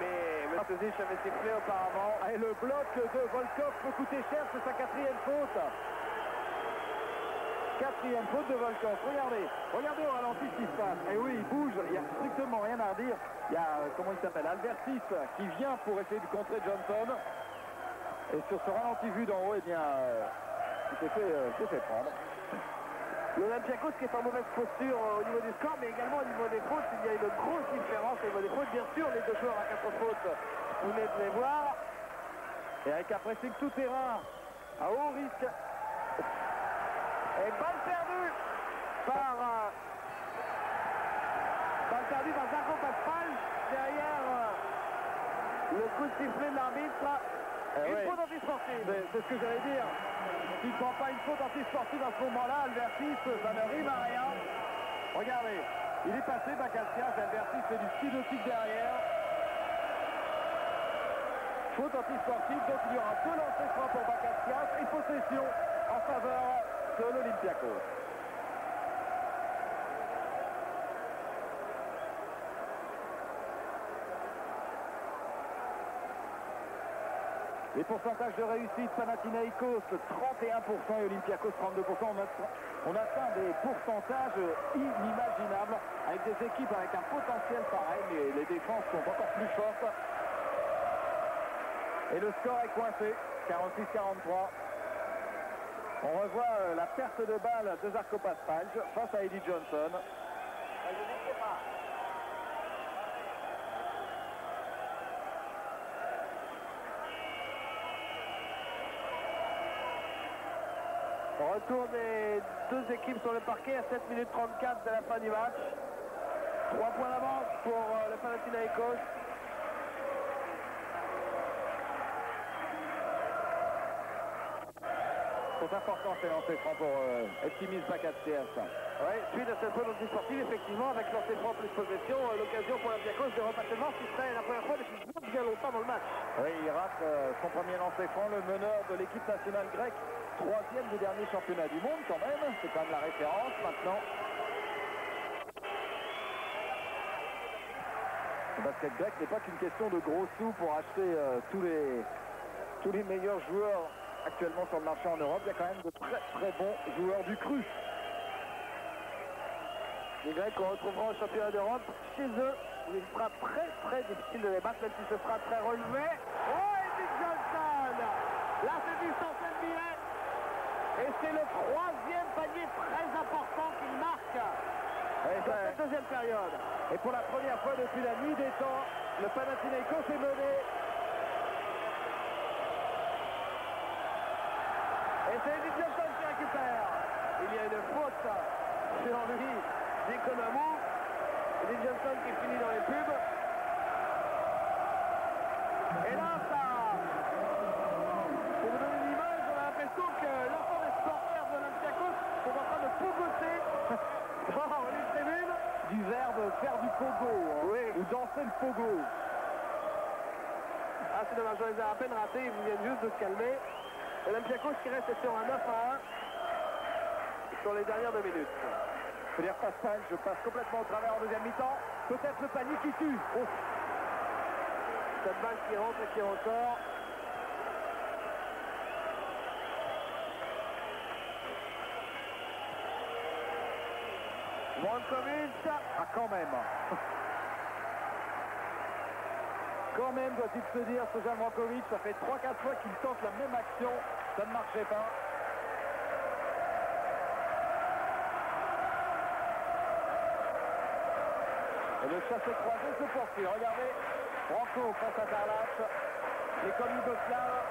S1: mais Matozic avait sifflé auparavant.
S2: Et le bloc de Volkov peut coûter cher, c'est sa 4e faute. 4e faute de Volkov. Regardez au ralenti ce qui se passe. Et oui, il bouge, il n'y a strictement rien à redire. Il y a, comment il s'appelle, Alvertis qui vient pour essayer de contrer Johnson. Et sur ce ralenti vu d'en haut, eh bien, il s'est fait prendre.
S1: L'Olympiakos qui est en mauvaise posture au niveau du score, mais également au niveau des fautes. Il y a une grosse différence au niveau des fautes. Bien sûr, les deux joueurs à 4 fautes, vous venez de les voir.
S2: Et avec un pressing tout terrain, à haut risque.
S1: Et balle perdue par Zarko Pascal derrière le coup de sifflet de l'arbitre. Une faute antisportive.
S2: C'est ce que j'allais dire. S'il ne prend pas une faute antisportive à ce moment-là, Albertis, ça ne rime à rien. Regardez, il est passé Bakassias, Albertis fait du ski nautique derrière. Faute antisportive, donc il y aura 2 lancers francs pour Bakassias et possession en faveur de l'Olympiakos. Les pourcentages de réussite, Panathinaikos 31% et Olympiakos 32%. On atteint des pourcentages inimaginables avec des équipes avec un potentiel pareil, mais les défenses sont encore plus fortes. Et le score est coincé, 46-43. On revoit la perte de balle de Zarko Pascal face à Eddie Johnson.
S1: Retour des deux équipes sur le parquet à 7 minutes 34 de la fin du match. 3 points d'avance pour le Panathinaikos.
S2: C'est important ces lancers francs pour Eftimis Bakatsias.
S1: Oui, suite à cette faute antisportive, effectivement, avec lancer franc plus possession, l'occasion pour l'Olympiakos de repasser devant, ce qui serait la première fois depuis bien longtemps dans le match.
S2: Oui, il rate son premier lancer franc, le meneur de l'équipe nationale grecque, 3e du dernier championnat du monde quand même, c'est quand même la référence maintenant. Le basket grec n'est pas qu'une question de gros sous pour acheter tous les meilleurs joueurs actuellement sur le marché en Europe. Il y a quand même de très bons joueurs du cru.
S1: Les Grecs qu'on retrouvera au championnat d'Europe chez eux, où il sera très difficile de les battre, même si ce sera très relevé. Oh, Eddie Johnson! Là, c'est du centaine de billets. Et c'est le 3e panier très important qu'il marque dans cette deuxième période.
S2: Et pour la première fois depuis la nuit des temps, le Panathinaikos est mené.
S1: Et c'est Eddie Johnson qui récupère. Il y a une faute sur lui d'Economou. Eddie Johnson qui finit dans les pubs. Et là, ça... Pour vous donner une image, on a l'impression que l'ensemble des supporters de l'Olympiakos sont en train de pogoter dans les tribunes.
S2: Du verbe faire du pogo, hein,
S1: oui.
S2: Ou danser le pogo.
S1: Ah, c'est dommage, on les a à peine ratés, ils viennent juste de se calmer. Olympiakos qui reste sur un 9-1 sur les dernières 2 minutes.
S2: Je veux dire, Pascal, je passe complètement au travers en deuxième mi-temps. Peut-être le panier qui tue. Oh.
S1: Cette balle qui rentre et qui ressort. Brankovic.
S2: Ah, quand même. Quand même, doit-il se dire, Sozan Brankovic, ça fait 3-4 fois qu'il tente la même action. Ça ne marchait pas. Et le chassé croisé se poursuit. Regardez, Branco face à Tarlac. L'école yougoslave.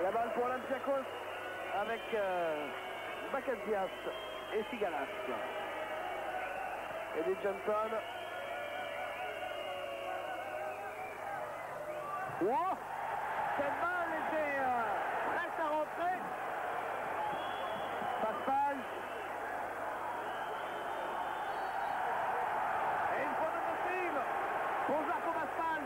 S1: La balle pour Olympiakos avec Bakatsias et Sigalas. Eddie Johnson. Wow! Cette balle était prête à rentrer. Pascal. Et une faute offensive pour Zarko Pascal.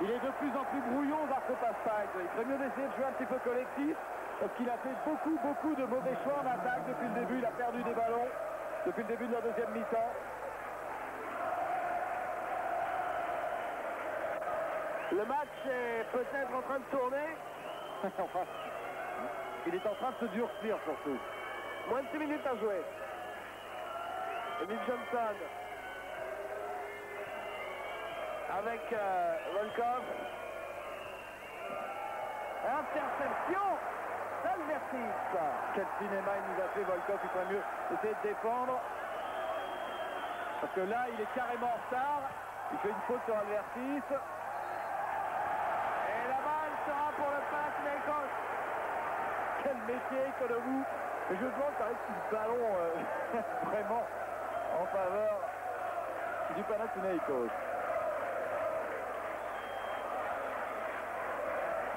S2: Il est de plus en plus brouillon, Zarko Pascal. Il ferait mieux d'essayer de jouer un petit peu collectif, parce qu'il a fait beaucoup de mauvais choix en attaque depuis le début. Il a perdu des ballons depuis le début de la deuxième mi-temps.
S1: Le match est peut-être en train de tourner.
S2: Enfin, il est en train de se durcir surtout.
S1: Moins de 6 minutes à jouer. Eddie Johnson. avec Volkov. Interception d'Albertis.
S2: Quel cinéma il nous a fait Volkov, il ferait mieux essayer de défendre. Parce que là, il est carrément en retard. Il fait une faute sur Albertis.
S1: Et la balle sera pour le Panathinaikos.
S2: Quel métier, Konobu. Et je demande quand même si le ballon vraiment en faveur du Panathinaikos.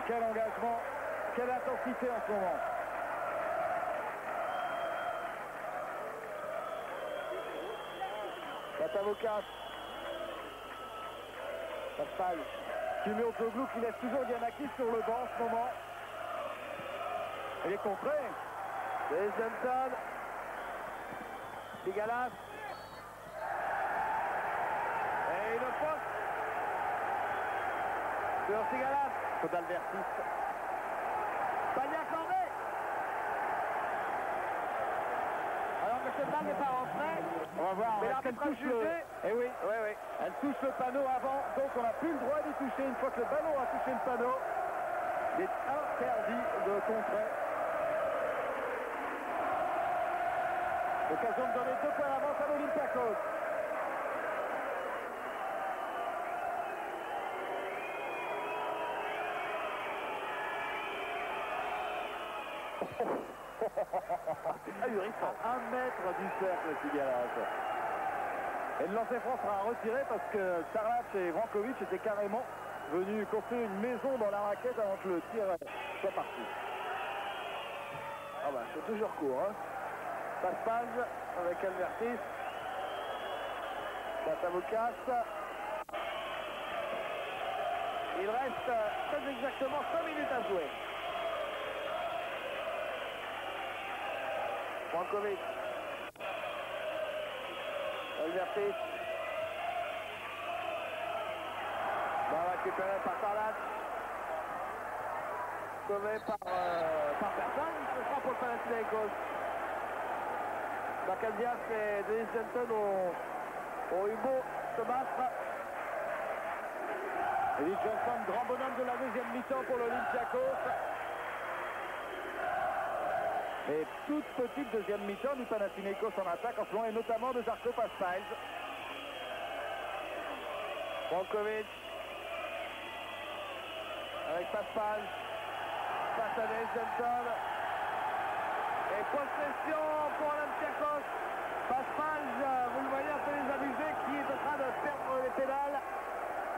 S2: Quel engagement, quelle intensité en ce moment. Patavokas. Pascal. Kumurzoglou qui laisse toujours Giannakis sur le banc en ce moment. Il est contré.
S1: C'est Johnson. Sigalas. Et une faute sur Sigalas.
S2: Faute d'Albertis.
S1: Pagna Cornet. Alors que cette balle n'est pas rentrée.
S2: On va voir.
S1: Mais l'arbitre a jugé.
S2: Eh oui, elle touche le panneau avant, donc on n'a plus le droit d'y toucher. Une fois que le ballon a touché le panneau, il est interdit de contrer. Occasion de donner 2 points d'avance à l'Olympiakos.
S1: Ahurissant.
S2: À 1 mètre du cercle, Sigalas. Et le lancer franc sera retiré parce que Sarlac et Vrankovic étaient carrément venus construire une maison dans la raquette avant que le tir soit parti.
S1: Ah bah c'est toujours court, hein. Passe-page avec Albertis. Patavokas. Il reste très exactement 5 minutes à jouer. Vrankovic. Albertis. Bon, récupéré par Sarlac. Sauvé par personne. Ce sera pour le Panathinaikos. Bakazias et Dennis Johnson ont eu beau se battre.
S2: Dennis Johnson, grand bonhomme de la deuxième mi-temps pour l'Olympiakos. Et toute petite deuxième mi-temps du Panathinaikos en attaque en ce moment, et notamment de Žarko Paspalj.
S1: Vrankovic avec Paspalj face à Dennis Johnson. Et possession pour l'Olympiakos. Paspalj, vous le voyez un peu désabusé, qui est en train de perdre les pédales.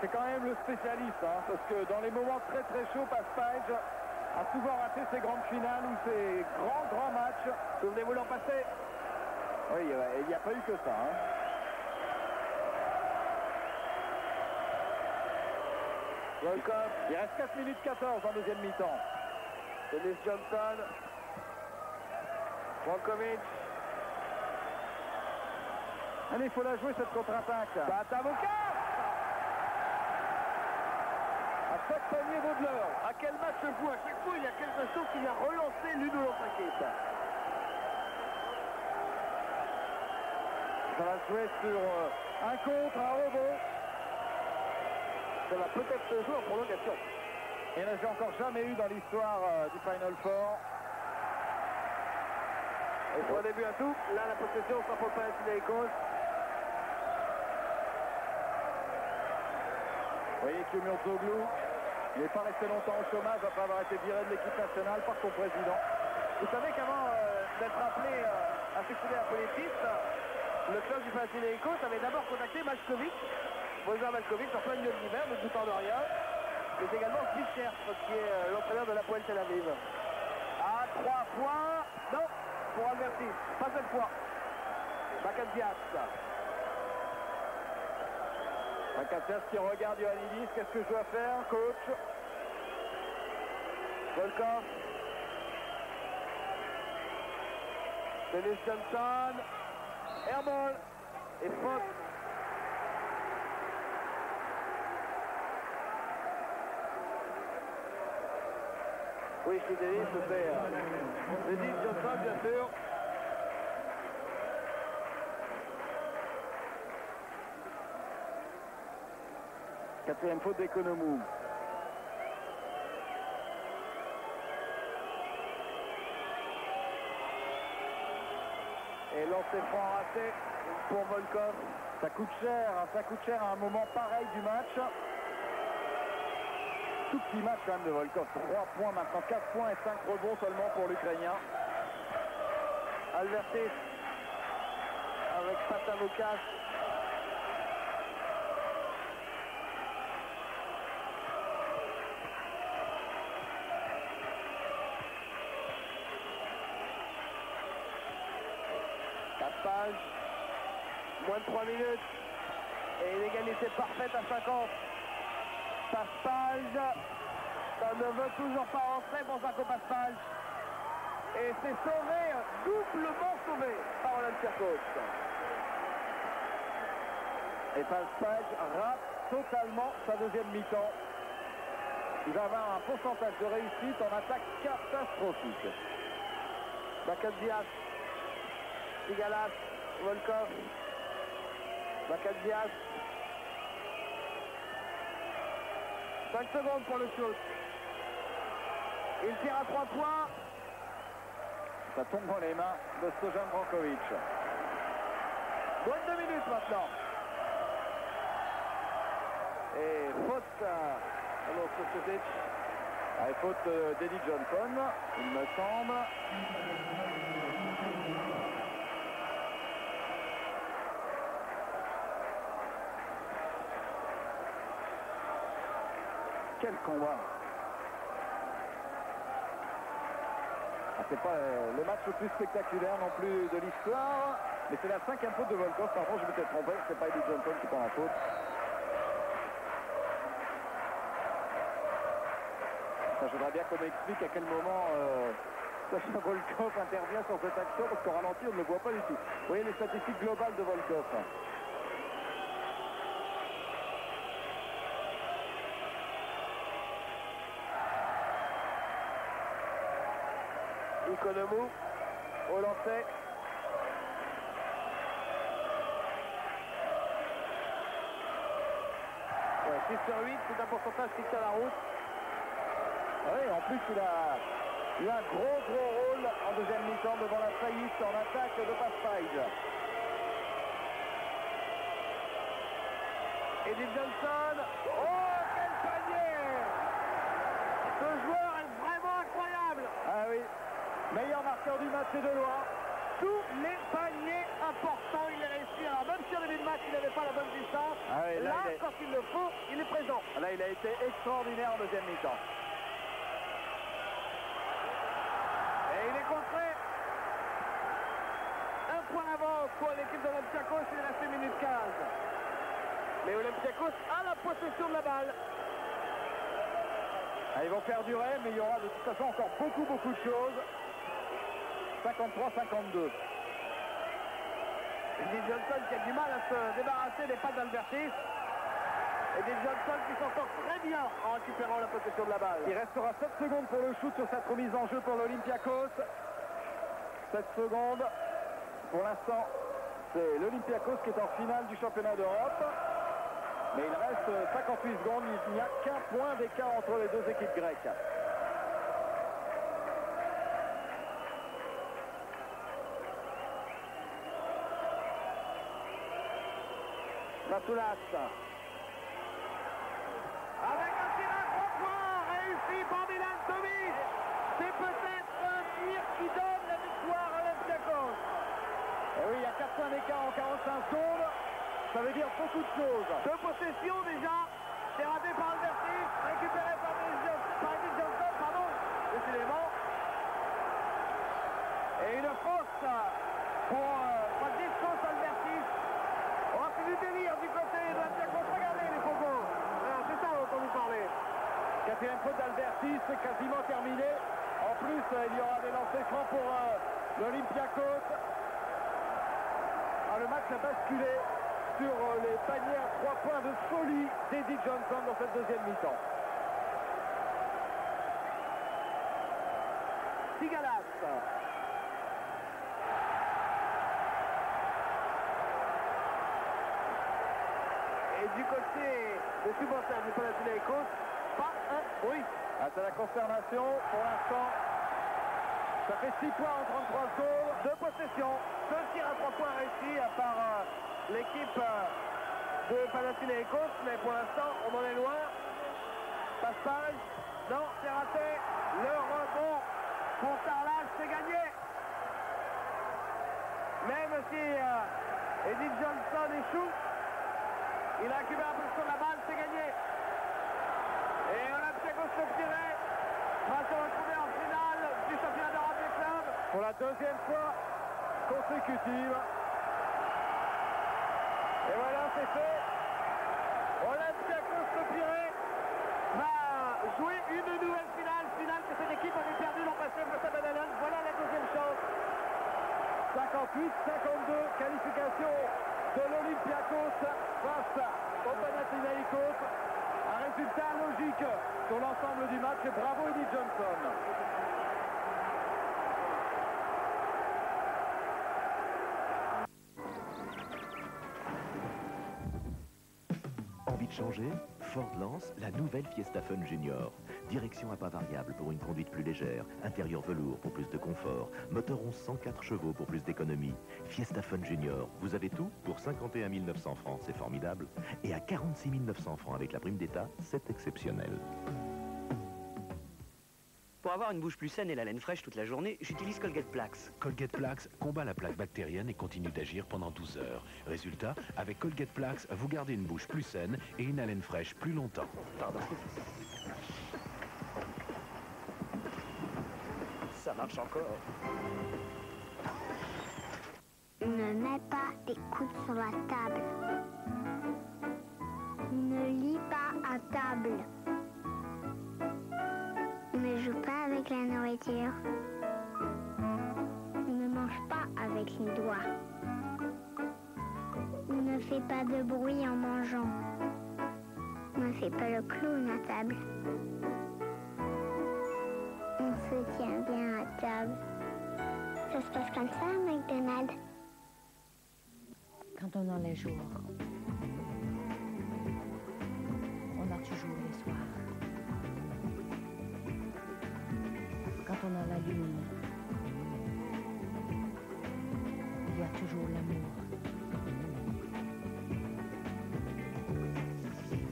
S2: C'est quand même le spécialiste, hein, parce que dans les moments très très chauds, Paspalj a souvent raté ses grandes finales ou ses grands matchs.
S1: Souvenez-vous l'an passé.
S2: Oui, il n'y a pas eu que ça. Hein.
S1: Volkov.
S2: Il reste 4 minutes 14 en deuxième mi-temps.
S1: Dennis Johnson. Vrankovic.
S2: Allez, il faut la jouer cette contre-attaque.
S1: Patavokas.
S2: À chaque panier vaut de l'or.
S1: À quel match se joue? À chaque fois, il y a quelque chose qui vient relancer l'une ou l'autre équipe.
S2: Ça va se jouer sur un contre, un rebond.
S1: Ça va peut-être se jouer en prolongation.
S2: Et là, j'ai encore jamais eu dans l'histoire du Final Four.
S1: Et pour un début à tout, là, la possession sera pour le Panathinaikos.
S2: Vous voyez que Kumurzoglou n'est pas resté longtemps au chômage après avoir été viré de l'équipe nationale par son président.
S1: Vous savez qu'avant d'être appelé à succéder à Politis, le club du Panathinaikos avait d'abord contacté Maljkovic, Bojan Maljkovic en plein milieu de l'hiver, ne doutant de rien, mais également Fischer, qui est l'entraîneur de l'Hapoel Tel Aviv. À 3 points, non, pour Albertis, pas cette fois. Bakazias.
S2: Bakazias qui regarde Ioannidis, qu'est-ce que je dois faire, coach?
S1: Volkov. Dennis Johnson. Airball. Et faute. Oui, chez Dennis, c'est Dennis Johnson, bien sûr.
S2: Quatrième faute d'Economou. Et lancer franc raté pour Volkov. Ça coûte cher à un moment pareil du match. Tout petit match quand même de Volkov. 3 points maintenant, 4 points et 5 rebonds seulement pour l'Ukrainien.
S1: Albertis avec Patavoukas. Passe, moins de 3 minutes et une égalité parfaite à 50. Paspalj, ça ne veut toujours pas rentrer pour Zarko Paspalj. Et c'est sauvé, doublement sauvé par Olympiakos.
S2: Et Paspalj rate totalement sa deuxième mi-temps. Il va avoir un pourcentage de réussite en attaque catastrophique.
S1: Bakadzias, Sigalas, Volkov, Bakadzias. 5 secondes pour le shoot. Il tire à 3 points.
S2: Ça tombe dans les mains de Stojan Brankovic.
S1: Moins de 2 minutes maintenant. Et faute à Loskovic.
S2: Et faute d'Eddie Johnson, il me semble. Quel combat! C'est pas le match le plus spectaculaire non plus de l'histoire, mais c'est la 5e faute de Volkov. Par contre, je m'étais trompé, c'est pas Eddie Johnson qui prend la faute. Enfin, je voudrais bien qu'on m'explique à quel moment Sasha Volkov intervient sur cette action, parce qu'au ralenti, on ne le voit pas du tout. Vous voyez les statistiques globales de Volkov.
S1: Economou au lancer. Ouais, 6 sur 8, c'est un pourcentage qui tient la route.
S2: Oui, en plus il a eu un gros rôle en deuxième mi-temps devant la faillite en attaque de Paspalj.
S1: Eddie Johnson. Oh, quel panier! Ce joueur est vraiment incroyable.
S2: Ah oui, meilleur marqueur du match, c'est de loin.
S1: Tous les paniers importants, il est réussi. Alors même si en début de match, il n'avait pas la bonne distance, là, quand il le faut, il est présent.
S2: Là, il a été extraordinaire en deuxième mi-temps.
S1: Et il est contré. Un point d'avance pour l'équipe d'Olympiakos, il reste 1 minute 15. Mais Olympiakos a la possession de la balle.
S2: Ils vont faire durer, mais il y aura de toute façon encore beaucoup de choses. 53-52.
S1: Eddie Johnson qui a du mal à se débarrasser des pattes d'Albertis. Eddie Johnson qui s'en sort très bien en récupérant la possession de la balle.
S2: Il restera 7 secondes pour le shoot sur cette remise en jeu pour l'Olympiakos. 7 secondes. Pour l'instant, c'est l'Olympiakos qui est en finale du championnat d'Europe. Mais il reste 58 secondes. Il n'y a qu'un point d'écart entre les deux équipes grecques.
S1: Matoulas. Avec un tir à 3 points réussi par Milan Tomic. C'est peut-être un tir qui donne la victoire à l'Olympiakos.
S2: Et oui, il y a 4 points d'écart en 45 secondes. Ça veut dire beaucoup de choses.
S1: 2 possessions déjà. C'est raté par Albertis. Récupéré par Eddie Johnson, pardon. Décidément. Et une fausse pour Franciscos Albertis. Oh, c'est du délire du côté de l'Olympiakos. Regardez les photos. C'est ça dont on nous parlait.
S2: 4e faute d'Albertis, c'est quasiment terminé. En plus, il y aura des lancers francs pour l'Olympiakos. Le match a basculé sur les paniers à 3 points de folie d'Eddie Johnson dans cette deuxième mi-temps.
S1: Sigalas. Et du côté des supporters du Panathinaikos, pas un bruit.
S2: Ah, c'est la consternation pour l'instant. Ça fait 6 points en 33 secondes.
S1: De possession. Seul tir à 3 points réussi à part l'équipe de Panathinaikos. Mais pour l'instant, on en est loin. Passe-page. Non, c'est raté. Le rebond pour Tarlas, c'est gagné. Même si Eddie Johnson échoue, il a récupéré un peu sur la balle, c'est gagné. Et Olympiakos se tirait va se retrouver en finale du championnat d'Europe des clubs.
S2: Pour la deuxième fois consécutive. Et voilà, c'est fait.
S1: Olympiakos se tirait va jouer une nouvelle finale que cette équipe avait perdue l'an passé face à Bananas. Voilà la deuxième chance.
S2: 58-52, qualification de l'Olympiakos face au Panathinaikos. Un résultat logique sur l'ensemble du match et bravo Eddie Johnson.
S4: Envie de changer? Ford lance la nouvelle Fiesta Fun Junior. Direction à pas variable pour une conduite plus légère, intérieur velours pour plus de confort, moteur 11 104 chevaux pour plus d'économie. Fiesta Fun Junior, vous avez tout pour 51 900 francs, c'est formidable. Et à 46 900 francs avec la prime d'État, c'est exceptionnel.
S8: Pour avoir une bouche plus saine et la laine fraîche toute la journée, j'utilise Colgate Plax.
S17: Colgate Plax combat la plaque bactérienne et continue d'agir pendant 12 heures. Résultat, avec Colgate Plax, vous gardez une bouche plus saine et une haleine fraîche plus longtemps.
S8: Pardon. Ça marche encore.
S14: Ne mets pas tes coudes sur la table. Ne lis pas à table. Ne joue pas avec la nourriture. Ne mange pas avec les doigts. Ne fais pas de bruit en mangeant. Ne fais pas le clown à table. On se tient bien à table. Ça se passe comme ça à McDonald's.
S18: Quand on a les jours, on a toujours les soirs. Quand on a la lune, il y a toujours l'amour.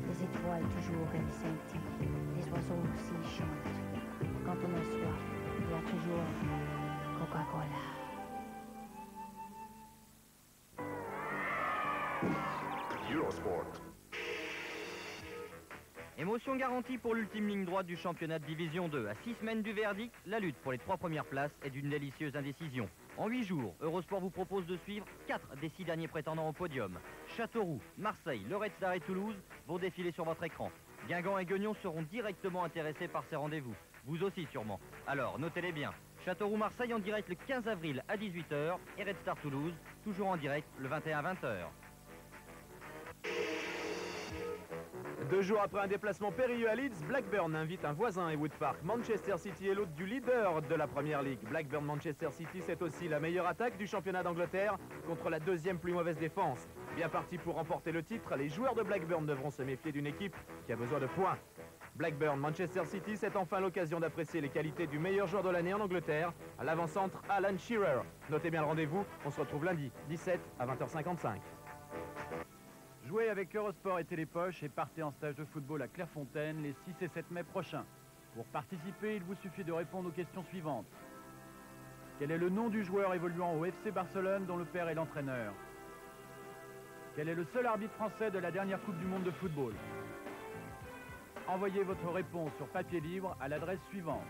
S18: Les étoiles toujours elles scintillent, les oiseaux aussi chantent. Quand on a soif, il y a toujours Coca-Cola.
S10: Eurosport.
S12: Émotion garantie pour l'ultime ligne droite du championnat de Division 2. À 6 semaines du verdict, la lutte pour les 3 premières places est d'une délicieuse indécision. En 8 jours, Eurosport vous propose de suivre 4 des 6 derniers prétendants au podium. Châteauroux, Marseille, le Red Star et Toulouse vont défiler sur votre écran. Guingamp et Guignon seront directement intéressés par ces rendez-vous. Vous aussi sûrement. Alors, notez-les bien. Châteauroux-Marseille en direct le 15 avril à 18 h et Red Star Toulouse, toujours en direct le 21 à 20 h.
S11: 2 jours après un déplacement périlleux à Leeds, Blackburn invite un voisin à Wood Park. Manchester City est l'hôte du leader de la Premier League. Blackburn-Manchester City, c'est aussi la meilleure attaque du championnat d'Angleterre contre la deuxième plus mauvaise défense. Bien parti pour remporter le titre, les joueurs de Blackburn devront se méfier d'une équipe qui a besoin de points. Blackburn-Manchester City, c'est enfin l'occasion d'apprécier les qualités du meilleur joueur de l'année en Angleterre, à l'avant-centre Alan Shearer. Notez bien le rendez-vous, on se retrouve lundi, 17 à 20h55.
S19: Jouez avec Eurosport et Télépoche et partez en stage de football à Clairefontaine les 6 et 7 mai prochains. Pour participer, il vous suffit de répondre aux questions suivantes. Quel est le nom du joueur évoluant au FC Barcelone dont le père est l'entraîneur? Quel est le seul arbitre français de la dernière Coupe du Monde de football? Envoyez votre réponse sur papier libre à l'adresse suivante.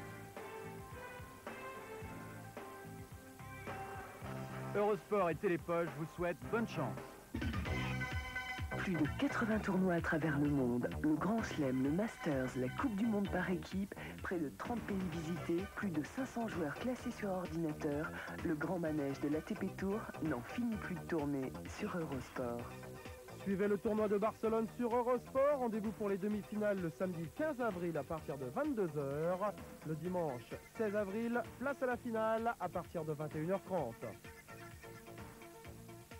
S19: Eurosport et Télépoche vous souhaitent bonne chance.
S20: Plus de 80 tournois à travers le monde, le Grand Chelem, le Masters, la Coupe du Monde par équipe, près de 30 pays visités, plus de 500 joueurs classés sur ordinateur, le grand manège de l'ATP Tour n'en finit plus de tourner sur Eurosport.
S2: Suivez le tournoi de Barcelone sur Eurosport. Rendez-vous pour les demi-finales le samedi 15 avril à partir de 22 h. Le dimanche 16 avril, place à la finale à partir de 21 h 30.